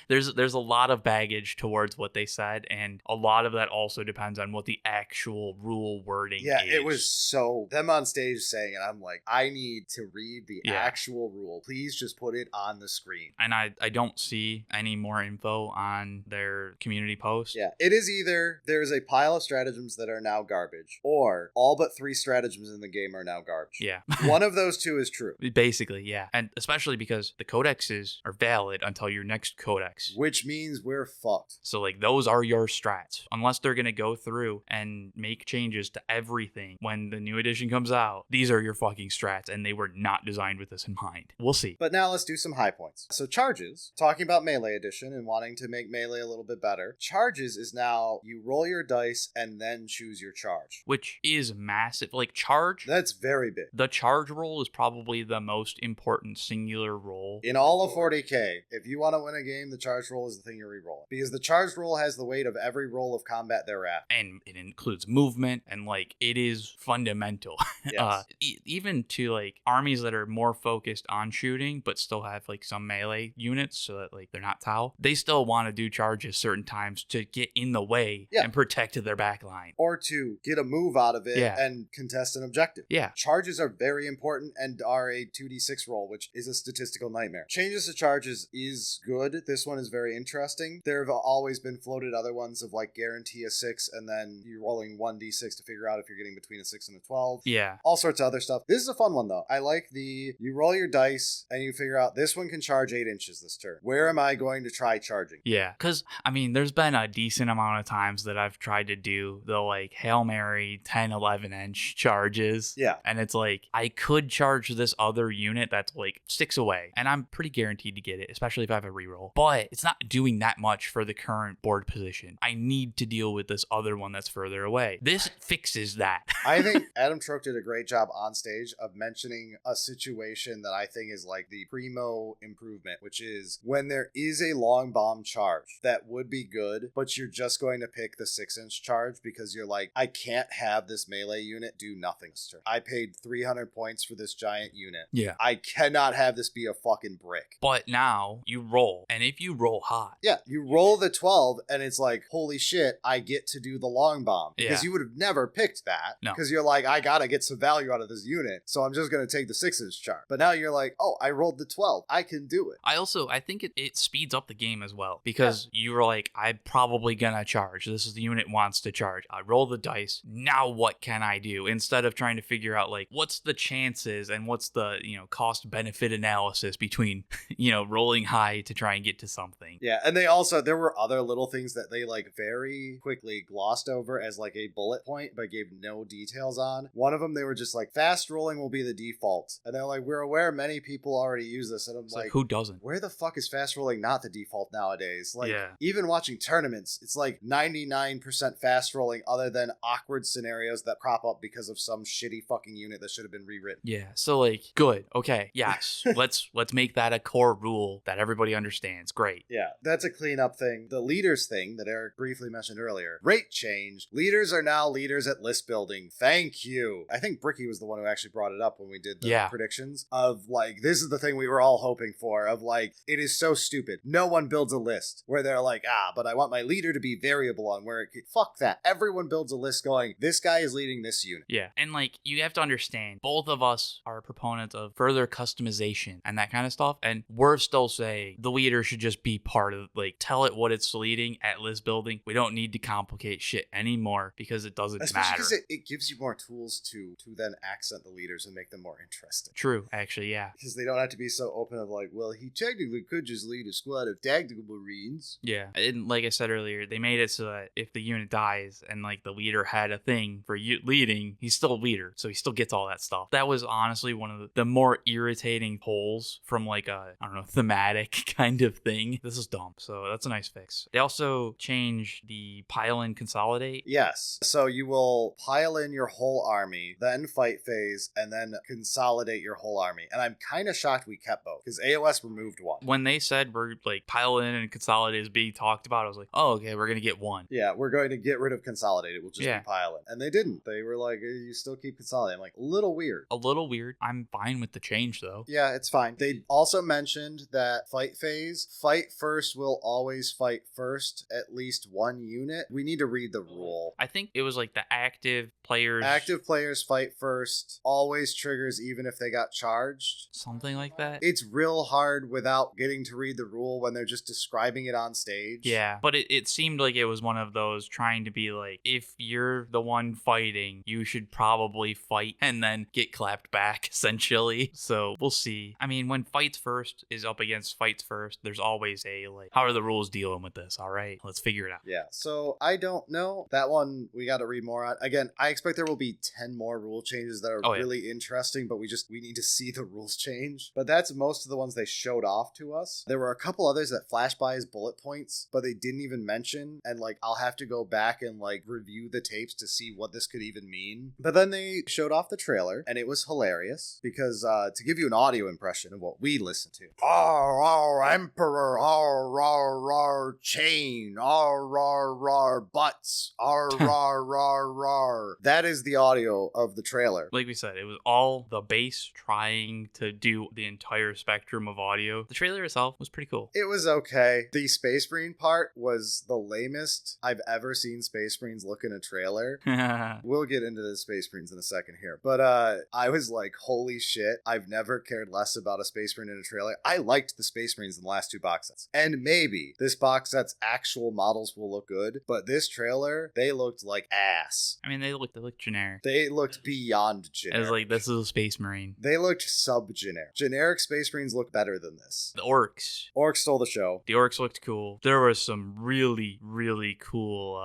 There's a lot of baggage towards what they said, and a lot of that also depends on what the actual rule wording is. Yeah, it was so them on stage saying it. I'm like, I need to read the actual rule. Please just put it on the screen. And I don't see any more info on their community post. Yeah, it is either there's a pile of stratagems that are now garbage, or all but 3 stratagems in the game are now garbage. Yeah. One of those two is true. Basically, yeah. and especially because the codexes are valid until your next codex. Which means we're fucked. So, like, those are your strats. Unless they're going to go through and make changes to everything when the new edition comes out, these are your fucking strats, and they were not designed with this in mind. We'll see. But now let's do some high points. So charges, talking about melee edition and wanting to make melee a little bit better, charges is now you roll your dice and then choose your charge. Which is massive. Like, charge... That's very big. The charge roll is probably the most important singular roll. In all of 40k, if you want to win a game, the charge roll is the thing you're re-rolling. Because the charge roll has the weight of every roll of combat thereafter. And it includes movement, and, like, it is fundamental. Yes. Even to, like, armies that are more focused on shooting, but still have, like, some melee units, so that, like, they're not Tau. They still want to do charges certain times to get in the way and protect their back line. Or to get a move out of it and contest an objective. Yeah. Charges are very important and are a 2d6 roll, which is a statistical nightmare. Changes to charges is good. This one is very interesting. There have always been floated other ones of, like, guarantee a 6 and then you're rolling 1d6 to figure out if you're getting between a 6 and a 12. Yeah. All sorts of other stuff. This is a fun one, though. I like you roll your dice and you figure out this one can charge 8 inches this turn. Where am I going to try charging? Yeah. Because, I mean, there's been a decent amount of times that I've tried to do the, like, Hail Mary 10, 11 inch charges. Yeah. And it's like, I could charge this other unit that's, like, 6 away. And I'm pretty guaranteed to get it, especially if I have a reroll. But it's not doing that much for the current board position. I need to deal with this other one that's further away. This fixes that. I think Adam Troke did a great job on stage of mentioning a situation that I think is like the primo improvement, which is when there is a long bomb charge that would be good, but you're just going to pick the 6-inch charge because you're like, I can't have this melee unit do nothing this turn. I paid 300 points for this giant unit. Yeah. I cannot have this be a fucking brick. But now you roll, and if you roll high. Yeah, you roll the 12 and it's like, holy shit, I get to do the long bomb. Because you would have never picked that. No. Because you're like, I gotta get some value out of this unit, so I'm just gonna take the 6-inch charge. But now you're like, oh, I rolled the 12. I can do it. I think it speeds up the game as well. Because you were like, I'm probably gonna charge. This is the unit wants to charge. I roll the dice. Now what can I do? Instead of trying to figure out, like, what's the chances and what's the, cost benefit analysis between, rolling high to try and get to something. Yeah, and there were other little things that they, like, very quickly glossed over as, like, a bullet point, but gave no details on. One of them, they were just like, fast rolling will be the default. And they're like, we're aware many people already use this. And I'm like, who doesn't? Where the fuck is fast rolling not the default nowadays? Like, even watching tournaments, it's like 99% fast rolling other than awkward scenarios that crop up because of some shitty fucking unit that should have been rewritten. Yeah, so, like, good. Okay, yes. let's make that a core rule that everybody understands. Great. Yeah, that's a cleanup thing. The leaders thing that Eric briefly mentioned earlier. Rate changed. Leaders are now leaders at list building. Thank you. I think Bricky was the one who actually brought it up when we did the predictions of, like, this is the thing we were all hoping for, of, like, it is so stupid. No one builds a list where they're like, but I want my leader to be variable on where it could. Fuck that. Everyone builds a list going, this guy is leading this unit. Yeah, and, like, you have to understand, both of us are proponents of further customization and that kind of stuff, and we're still saying the leader should just be part of, like, tell it what it's leading at list building. We don't need to complicate shit anymore because it doesn't matter. Especially because it gives you more tools to then accent the leaders and make them more interesting. True, actually, yeah. Because they don't have to be so open of, like, well, he technically could just lead a squad of tactical marines. Yeah, and like I said earlier, they made it so that if the unit dies and, like, the leader had a thing for leading, he's still a leader, so he still gets all that stuff. That was honestly one of the more irritating pulls from, like, a, I don't know, thematic kind of thing. This is dumb, so that's a nice fix. They also changed the pile in consolidate. Yes, so you will pile in your whole army, then fight phase, and then consolidate your whole army. And I'm kind of shocked we kept both, because AOS removed one. When they said we're, like, pile in and consolidate is being talked about, I was like, oh, okay, we're gonna get one. Yeah, we're going to get rid of consolidate. It will just be pile in. And they didn't. They were like, you still keep consolidate. I'm like, a little weird. A little weird. I'm fine with the change, though. Yeah, it's fine. They also mentioned that fight phase, fight first will always fight first, at least one unit. We need to read the rule. I think it was like the active players. Active players fight first, always triggers even if they got charged. Something like that. It's real hard without getting to read the rule when they're just describing it on stage. Yeah, but it seemed like it was one of those trying to be like, if you're the one fighting, you should probably fight and then get clapped back, essentially. So We'll see. I mean, when Fights First is up against Fights First, there's always a, like, how are the rules dealing with this? All right, let's figure it out. Yeah, so I don't know. That one, we got to read more on. Again, I expect there will be 10 more rule changes that are really interesting, but we need to see the rules change. But that's most of the ones they showed off to us. There were a couple others that flashed by as bullet points, but they didn't even mention, and like I'll have to go back and like review the tapes to see what this could even mean. But then they showed off the trailer, and it was hilarious because to give you an audio impression of what we listened to. Our Emperor, our chain, our butts, our. That is the audio of the trailer. Like we said, it was all the base trying to do the entire spectrum of audio. The trailer itself was pretty cool. It was okay. The Space Marine part was the lamest I've ever seen Space Marines look in a trailer. We'll get into the Space Marines in a second here. But I was like, holy shit, I've never cared less about a Space Marine in a trailer. I liked the Space Marines in the last two box sets. And maybe this box set's actual models will look good, but this trailer, they looked like ass. I mean, they looked generic. They looked beyond generic. It was like, this is a Space Marine. They looked sub-generic. Generic Space Marines look better than this. The Orks. Orks stole the show. The Orks looked cool. There was some really, really cool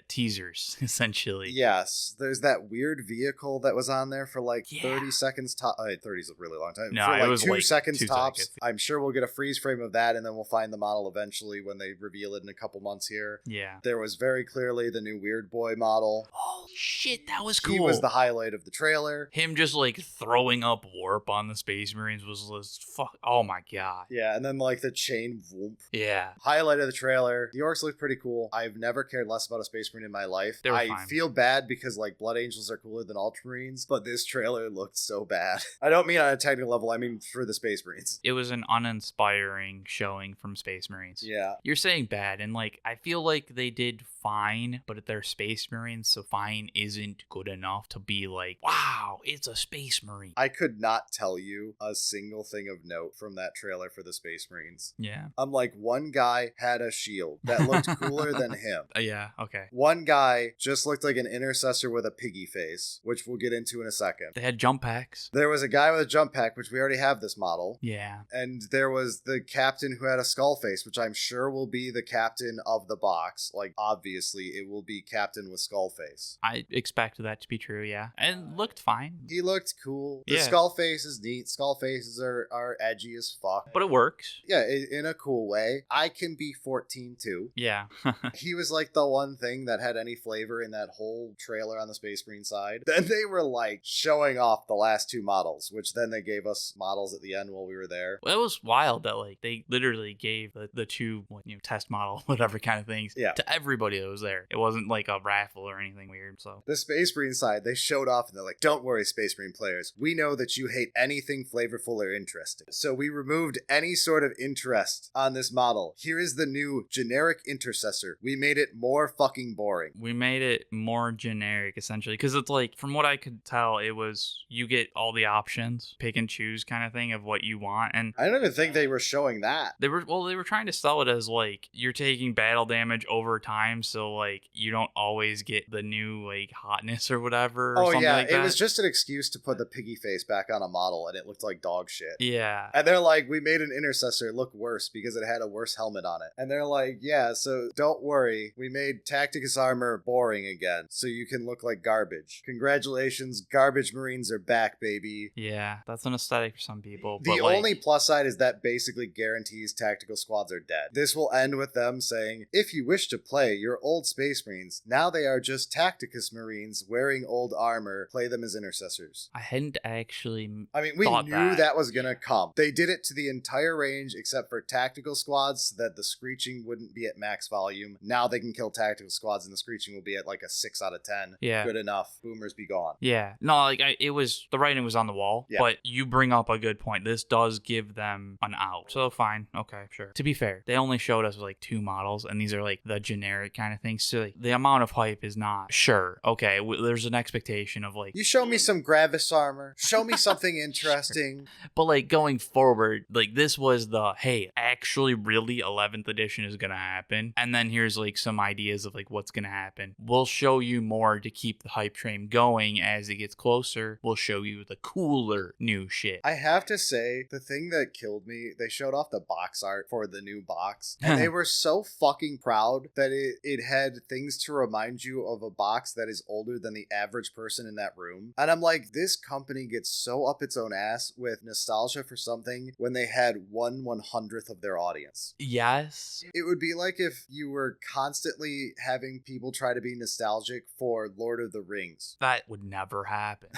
teasers, essentially. Yes. There's that weird vehicle that was on there for like 30 seconds top. 30 is a really long time. No, for it was 2 like seconds 2 tops. seconds. I'm sure we'll get a freeze frame of that, and then we'll find the model eventually when they reveal it in a couple months here. Yeah. There was very clearly the new Weird Boy model. Holy shit, that was cool. He was the highlight of the trailer. Him just like throwing up warp on the Space Marines was just fuck. Oh my god. Yeah, and then like the chain whoop. Yeah. Highlight of the trailer. The Orks look pretty cool. I've never cared less about a Space Marine in my life. I feel bad because like Blood Angels are cooler than Ultramarines, but this trailer looked so bad. I don't mean on a technical level, I mean for the Space Marines. It was an uninspiring showing from Space Marines. Yeah. You're saying bad, and like I feel like they did fine, but they're Space Marines, so fine isn't good enough to be like, wow, it's a Space Marine. I could not tell you a single thing of note from that trailer for the Space Marines. Yeah. I'm like, one guy had a shield that looked cooler than him. Yeah, okay. One guy just looked like an intercessor with a piggy face, which we'll get into in a second. They had jump packs. There was a guy with a jump pack, which we already have this model. Yeah. And there was the captain who had a skull face, which I'm sure will be the captain of the box. Like, obviously, it will be captain with skull face. I expect that to be true, yeah. And looked fine. He looked cool. The skull face is neat. Skull faces are edgy as fuck. But it works. Yeah, in a cool way. I can be 14 too. Yeah. He was like the one thing that had any flavor in that whole trailer on the Space Marine side. Then they were like showing off the last two models, which then they gave us models at the end while we were there. Well, it was wild that like they literally gave the two test model, whatever kind of things, to everybody that was there. It wasn't like a raffle or anything weird. So the Space Marine side, they showed off and they're like, don't worry, Space Marine players. We know that you hate anything flavorful or interesting. So we removed any sort of interest on this model. Here is the new generic Intercessor. We made it more fucking boring. We made it more generic, essentially, because it's like, from what I could tell, it was you get all the options, pick and choose kind of thing of what you want. And I don't even think they were showing that. They were trying to sell it as like you're taking battle damage over time, so like you don't always get the new like hotness or whatever. Or like it was just an excuse to put the piggy face back on a model, and it looked like dog shit. Yeah, and they're like, we made an Intercessor look worse because it had a worse helmet on it, and they're like, yeah, so don't worry, we made Tacticus armor boring again, so you can look like garbage. Congratulations, garbage Marines are back, baby. Yeah, that's an aesthetic for some people. The only plus side is that basically guarantees tactical squads are dead. This will end with them saying, if you wish to play your old Space Marines, now they are just Tacticus Marines wearing old armor, play them as Intercessors. I hadn't actually we knew that was gonna come. They did it to the entire range except for tactical squads so that the screeching wouldn't be at max volume. Now they can kill tactical squads and the screeching will be at like a 6 out of 10. Yeah. Good enough. Boomers be gone. Yeah. No, like it was, the writing was on the wall, but you bring up a good point. This does give them an out. So fine. Okay, sure. To be fair, they only showed us like 2 models and these are like the generic kind of things. So like, the amount of hype is not sure. sure, okay, there's an expectation of like, you show me some Gravis armor, show me something interesting. But like going forward, like this was the, hey, actually really 11th edition is gonna happen, and then here's like some ideas of like what's gonna happen. We'll show you more to keep the hype train going. As it gets closer, we'll show you the cooler new shit. I have to say, the thing that killed me, they showed off the box art for the new box, and they were so fucking proud that it had things to remind you of a box that is older than the average person in that room. And I'm like, this company gets so up its own ass with nostalgia for something when they had 1/100th of their audience. Yes. It would be like if you were constantly having people try to be nostalgic for Lord of the Rings. That would never happen.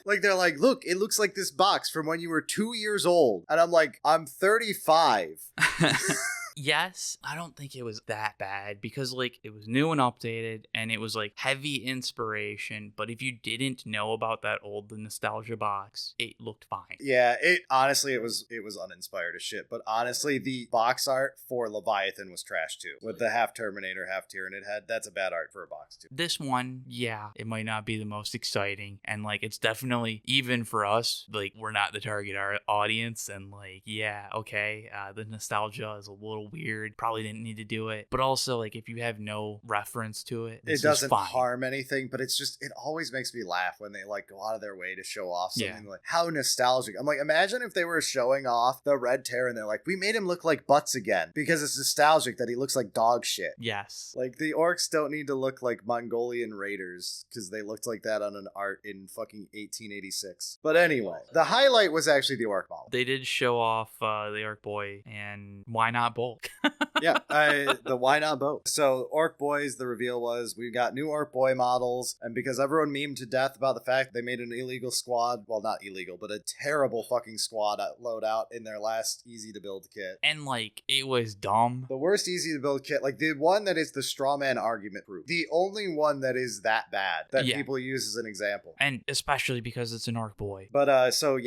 Like, they're like, look, it looks like this box from when you were 2 years old. And I'm like, I'm 35. Yes, I don't think it was that bad because like it was new and updated and it was like heavy inspiration, but if you didn't know about that old nostalgia box, it looked fine. Yeah, it was uninspired as shit, but honestly the box art for Leviathan was trash too. With the half Terminator, half Tyranid head, that's a bad art for a box too. This one, yeah, it might not be the most exciting, and like it's definitely, even for us, like we're not the target audience, and like yeah, okay, the nostalgia is a little weird, probably didn't need to do it, but also like if you have no reference to it, it doesn't harm anything, but it's just, it always makes me laugh when they like go out of their way to show off something like how nostalgic. I'm like, imagine if they were showing off the Red Terror and they're like, we made him look like butts again because it's nostalgic that he looks like dog shit. Yes, like the orcs don't need to look like Mongolian raiders because they looked like that on an art in fucking 1886. But anyway, the highlight was actually the orc model. They did show off the orc boy, and why not both? Yeah, the why not both? So Orc Boys, the reveal was we got new Orc Boy models, and because everyone memed to death about the fact they made an illegal squad, well, not illegal, but a terrible fucking squad loadout in their last easy to build kit. And like, it was dumb. The worst easy to build kit, like the one that is the straw man argument proof. The only one that is that bad that people use as an example. And especially because it's an Orc Boy. But so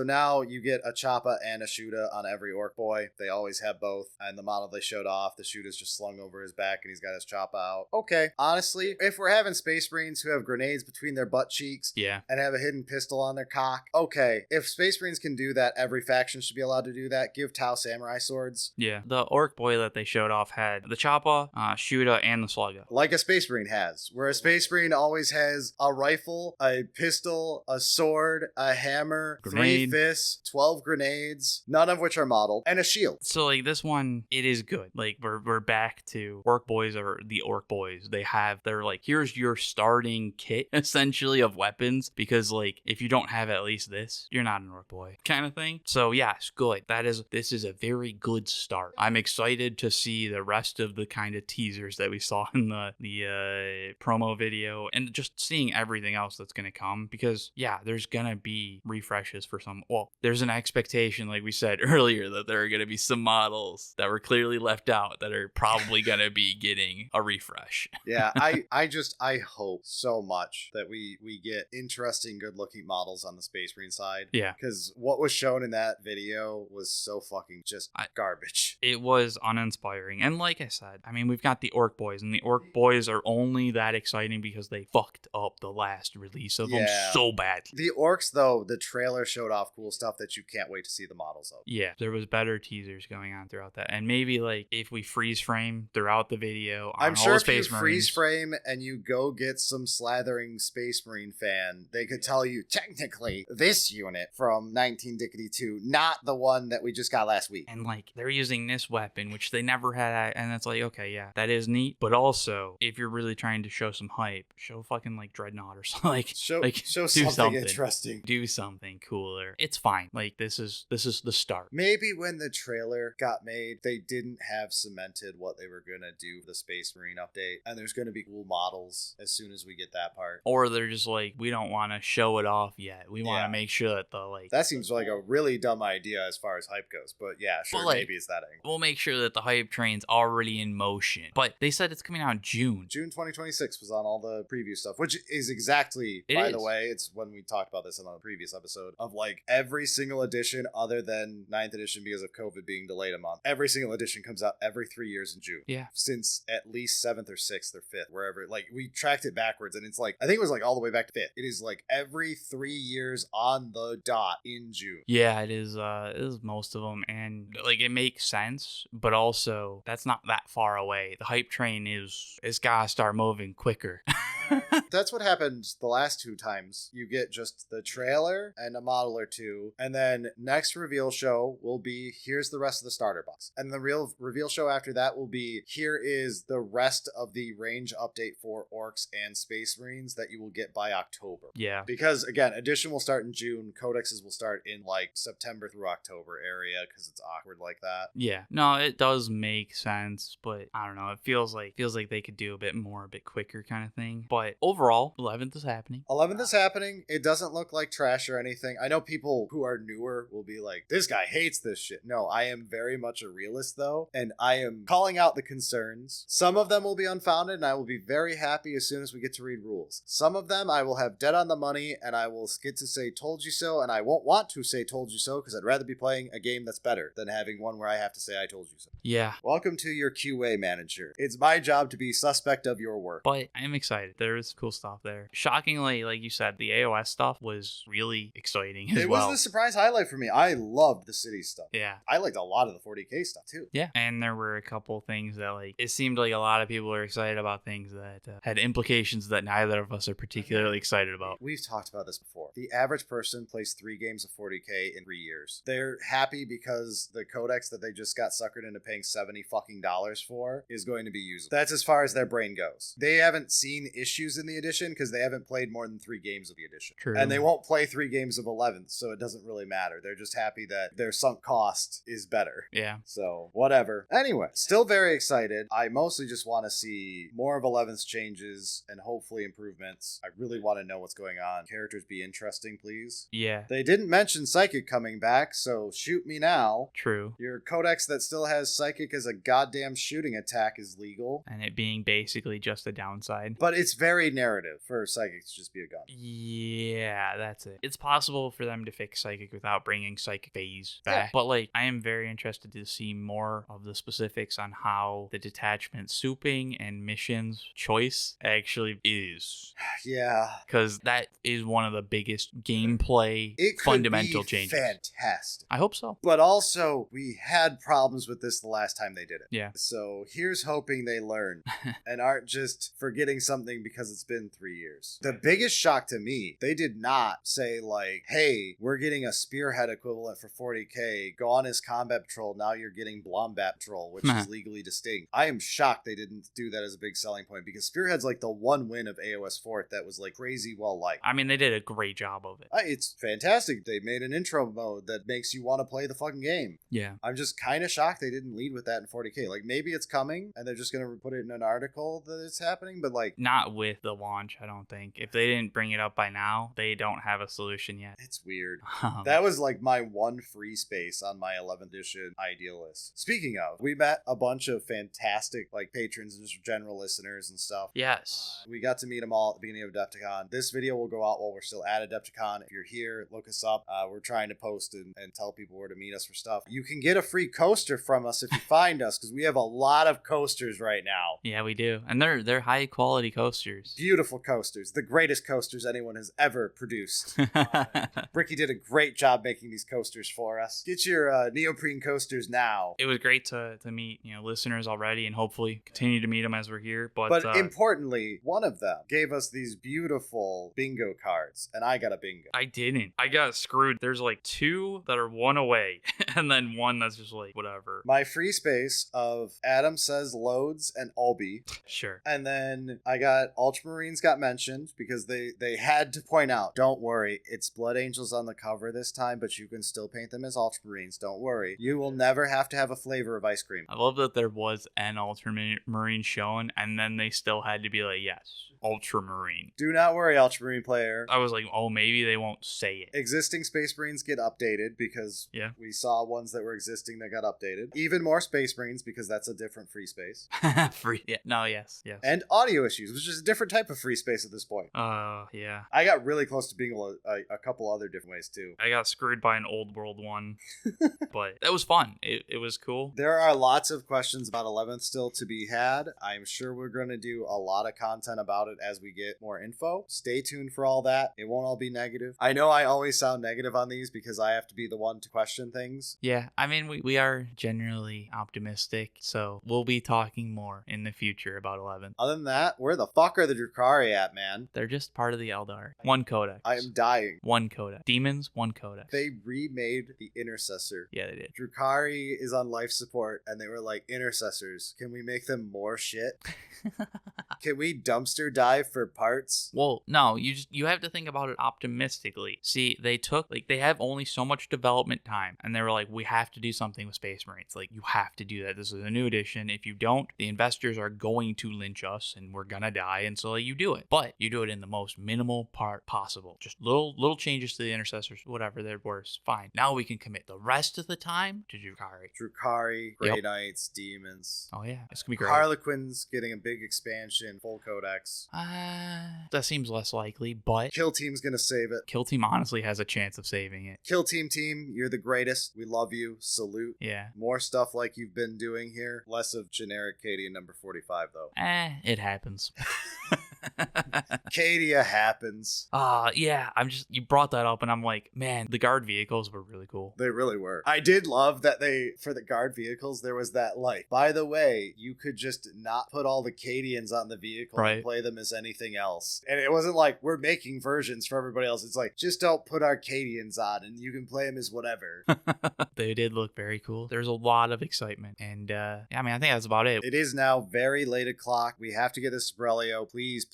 now you get a Choppa and a Shuda on every Orc Boy. They always have both, and the model they showed off, the Shuda's just slung over his back and he's got his Choppa out. Okay, honestly, if we're having Space Marines who have grenades between their butt cheeks and have a hidden pistol on their cock, okay, if Space Marines can do that, every faction should be allowed to do that. Give Tau Samurai swords. Yeah, the Orc Boy that they showed off had the Choppa, Shuda, and the Slugga. Like a Space Marine has, where a Space Marine always has a rifle, a pistol, a sword, a hammer, grenade, 3 fists, 12 grenades, none of which are modeled, and a shield. So like this one, it is good. Like we're back to Orc Boys or the Orc Boys. They're like, here's your starting kit essentially of weapons, because like if you don't have at least this, you're not an Orc Boy kind of thing. So yes, good. This is a very good start. I'm excited to see the rest of the kind of teasers that we saw in the promo video, and just seeing everything else that's gonna come, because yeah, there's gonna be refreshes for some. Well, there's an expectation, like we said earlier, that there are gonna be some models that were clearly left out that are probably gonna be getting a refresh. Yeah, I hope so much that we get interesting, good looking models on the Space Marine side. Yeah, because what was shown in that video was so fucking just garbage. It was uninspiring, and like I said, I mean, we've got the Orc Boys, and the Orc Boys are only that exciting because they fucked up the last release of them so badly. The Orcs, though, the trailer showed off cool stuff that you can't wait to see the models of. Yeah, there was better teasers going on throughout that, and maybe like if we freeze frame throughout the video, I'm sure if you freeze frame and you go get some slathering Space Marine fan, they could tell you technically this unit from 19-2, not the one that we just got last week. And like they're using this weapon, which they never had, and it's like, okay, yeah, that is neat. But also, if you're really trying to show some hype, show fucking like Dreadnought or something. Show something interesting. Do something cooler. It's fine. Like this is the start. Maybe when the trailer got made, they didn't have cemented what they were gonna do for the Space Marine update, and there's gonna be cool models as soon as we get that part. Or they're just like, we don't want to show it off yet. We want to make sure that that seems like a really dumb idea as far as hype goes, but yeah, sure, maybe it's that angle. We'll make sure that the hype train's already in motion. But they said it's coming out in June. June 2026 was on all the preview stuff, which is exactly, by the way, it's when we talked about this in a previous episode, of like every single edition other than 9th edition because of COVID being delayed a month. Every single edition comes out out every 3 years in June. Yeah. Since at least 7th or 6th or 5th, wherever. Like, we tracked it backwards, and it's like, I think it was like all the way back to 5th. It is like every 3 years on the dot in June. Yeah, it is most of them, and like it makes sense, but also that's not that far away. The hype train it's gotta start moving quicker. That's what happened the last 2 times. You get just the trailer and a model or two, and then next reveal show will be, here's the rest of the starter box. And the real reveal show after that will be, here is the rest of the range update for Orcs and Space Marines that you will get by October. Yeah. Because, again, Edition will start in June, Codexes will start in, like, September through October area, because it's awkward like that. Yeah. No, it does make sense, but I don't know. It feels like they could do a bit more, a bit quicker kind of thing. But overall, 11th is happening. 11th is happening. It doesn't look like trash or anything. I know people who are newer will be like, this guy hates this shit. No, I am very much a realist, though, and I am calling out the concerns. Some of them will be unfounded, and I will be very happy as soon as we get to read rules. Some of them I will have dead on the money, and I will get to say told you so, and I won't want to say told you so, because I'd rather be playing a game that's better than having one where I have to say I told you so. Yeah. Welcome to your QA manager. It's my job to be suspect of your work. But I'm excited. There's cool stuff there. Shockingly, like you said, the AOS stuff was really exciting as well. It was the surprise highlight for me. I loved the city stuff. Yeah. I liked a lot of the 40k stuff too. Yeah. And there were a couple things that, like, it seemed like a lot of people were excited about things that had implications that neither of us are particularly excited about. We've talked about this before. The average person plays 3 games of 40k in 3 years. They're happy because the codex that they just got suckered into paying $70 fucking for is going to be usable. That's as far as their brain goes. They haven't seen issues in the edition because they haven't played more than 3 games of the edition. True. And they won't play 3 games of 11th, so it doesn't really matter. They're just happy that their sunk cost is better. Yeah. So, whatever. Anyway, still very excited. I mostly just want to see more of 11th's changes and hopefully improvements. I really want to know what's going on. Characters be interesting, please. Yeah. They didn't mention Psychic coming back, so shoot me now. True. Your codex that still has Psychic as a goddamn shooting attack is legal. And it being basically just a downside. But it's very narrative for Psychic to just be a gun. Yeah, that's it. It's possible for them to fix Psychic without bringing Psychic phase back. Yeah. But, like, I am very interested to see more of the specifics on how the detachment souping and missions choice actually is. Yeah. Because that is one of the biggest gameplay fundamental changes. Fantastic. I hope so. But also, we had problems with this the last time they did it. Yeah. So here's hoping they learn and aren't just forgetting something because it's been 3 years. The biggest shock to me, they did not say like, hey, we're getting a spearhead equivalent for 40k. Go on as combat patrol. Now you're getting Blombat patrol, which is legally distinct. I am shocked they didn't do that as a big selling point because spearhead's like the one win of AOS 4th that was like crazy well liked. I mean, they did a great job of it. It's fantastic. They made an intro mode that makes you want to play the fucking game. Yeah. I'm just kind of shocked they didn't lead with that in 40k. Like, maybe it's coming and they're just going to put it in an article that it's happening, but like... Not with the launch, I don't think. If they didn't bring it up by now, they don't have a solution yet. It's weird. That was like my one free space on my 11th edition ideal list. Speaking of, we met a bunch of fantastic like patrons and just general listeners and stuff. Yes. We got to meet them all at the beginning of Adepticon. This video will go out while we're still at Adepticon. If you're here, look us up. We're trying to post and tell people where to meet us for stuff. You can get a free coaster from us if you find us, because we have a lot of coasters right now. Yeah, we do. And they're high quality coasters. Beautiful coasters. The greatest coasters anyone has ever produced. Bricky did a great job making these coasters for us. Get your neoprene coasters now. It was great to meet listeners already, and hopefully continue to meet them as we're here. But importantly, one of them gave us these beautiful bingo cards, and I got a bingo. I didn't. I got screwed. There's like 2 that are 1 away, and then 1 that's just like whatever. My free space of Adam Says Loads and Albi. Sure. And then I got Ultramarines got mentioned because they had to point out, don't worry, it's Blood Angels on the cover this time, but you can still paint them as Ultramarines. Don't worry. You will never have to have a flavor of ice cream. I love that there was an Ultramarine shown, and then they still had to be like, yes, Ultramarine. Do not worry, Ultramarine player. I was like, oh, maybe they won't say it. Existing Space Marines get updated because we saw ones that were existing that got updated. Even more Space Marines because that's a different free space. Free. Yeah. No, yes. And audio issues, which is different type of free space at this point. Yeah. I got really close to being a couple other different ways too. I got screwed by an old world one, but that was fun. It was cool. There are lots of questions about 11th still to be had. I'm sure we're going to do a lot of content about it as we get more info. Stay tuned for all that. It won't all be negative. I know I always sound negative on these because I have to be the one to question things. Yeah, I mean, we are generally optimistic, so we'll be talking more in the future about 11th. Other than that, where the fuck are the Drukhari at, man? They're just part of the Eldar. One Codex. I am dying. One Codex. Demons, one Codex. They remade the Intercessor. Yeah, they did. Drukhari is on life support, and they were like, Intercessors, can we make them more shit? Can we dumpster dive for parts? Well, no, you have to think about it optimistically. See, they have only so much development time, and they were like, we have to do something with Space Marines. Like, you have to do that. This is a new edition. If you don't, the investors are going to lynch us, and we're gonna die, and so you do it. But you do it in the most minimal part possible. Just little changes to the Intercessors, whatever, they're worse. Fine. Now we can commit the rest of the time to Drukhari. Drukhari, Grey Knights, Demons. Oh yeah, it's gonna be great. Harlequin's getting a big expansion, full Codex. That seems less likely, but Kill Team's gonna save it. Kill Team honestly has a chance of saving it. Kill Team, you're the greatest. We love you. Salute. Yeah. More stuff like you've been doing here. Less of generic Cadia number 45 though. It happens. Cadia happens. Yeah, you brought that up and I'm like, man, the guard vehicles were really cool. They really were. I did love that for the guard vehicles, there was that by the way, you could just not put all the Cadians on the vehicle and play them as anything else. And it wasn't like we're making versions for everybody else. It's like, just don't put our Cadians on and you can play them as whatever. They did look very cool. There's a lot of excitement. And I think that's about it. It is now very late o'clock. We have to get this to Berilio. Please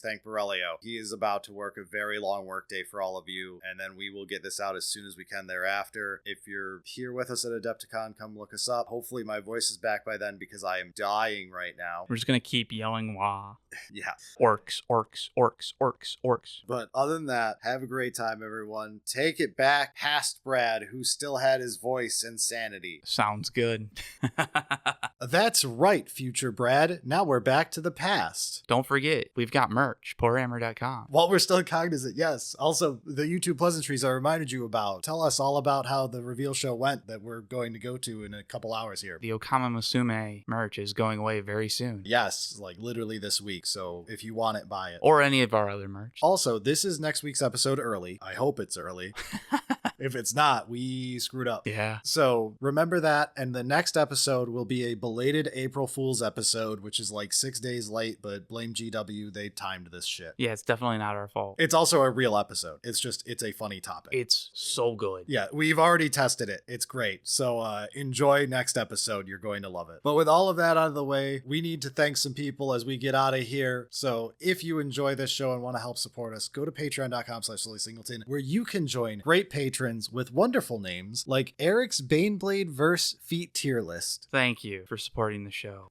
thank Berilio. He is about to work a very long work day for all of you, and then we will get this out as soon as we can thereafter. If you're here with us at Adepticon, come look us up. Hopefully my voice is back by then because I am dying right now. We're just gonna keep yelling wah. Yeah. Orcs, orcs, orcs, orcs, orcs. But other than that, have a great time, everyone. Take it back past Brad, who still had his voice and sanity. Sounds good. That's right, future Brad. Now we're back to the past. Don't forget, we've got merch, Poorhammer.com. While we're still cognizant, yes. Also, the YouTube pleasantries I reminded you about. Tell us all about how the reveal show went that we're going to go to in a couple hours here. The Okama Musume merch is going away very soon. Yes, like literally this week. So if you want it, buy it. Or any of our other merch. Also, this is next week's episode early. I hope it's early. If it's not, we screwed up. Yeah. So remember that. And the next episode will be a belated April Fool's episode, which is like 6 days late, but blame GW. They timed this shit. Yeah, it's definitely not our fault. It's also a real episode. It's a funny topic. It's so good. Yeah, we've already tested it. It's great. So enjoy next episode. You're going to love it. But with all of that out of the way, we need to thank some people as we get out of here. So if you enjoy this show and want to help support us, go to patreon.com/SullySingleton, where you can join great patrons with wonderful names like Eric's Baneblade verse feat tier list. Thank you for supporting the show.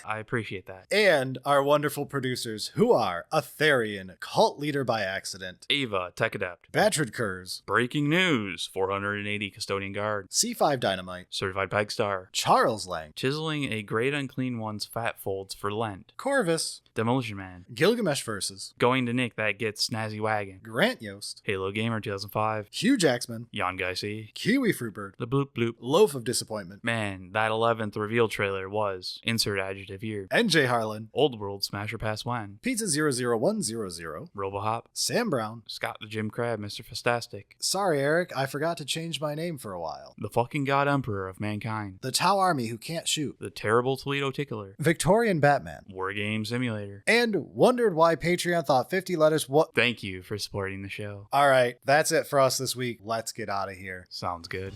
I appreciate that. And our wonderful producers, who are Atherian, cult leader by accident, Ava, tech adept, Batrid Kurz, breaking news, 480 custodian guard, C5 Dynamite, certified peg star, Charles Lang, chiseling a great unclean one's fat folds for Lent, Corvus, Demolition Man, Gilgamesh Versus, going to Nick that gets Snazzy Wagon, Grant Yost, Halo Gamer 2005, Hugh Jacksman, Jan Geisy, Kiwi Fruitbird, the bloop bloop, Loaf of Disappointment, man, that 11th reveal trailer was insert adjective here, NJ Harlan, Old World Smasher Pass One, Pizza 00100, Robohop, Sam Brown, Scott the Jim Crab, Mr. Fastastic. Sorry, Eric, I forgot to change my name for a while. The fucking God Emperor of mankind. The Tau Army who can't shoot. The terrible Toledo Tickler. Victorian Batman. War Game Simulator. And wondered why Patreon thought 50 letters what. Thank you for supporting the show. All right, that's it for us this week. Let's get out of here. Sounds good.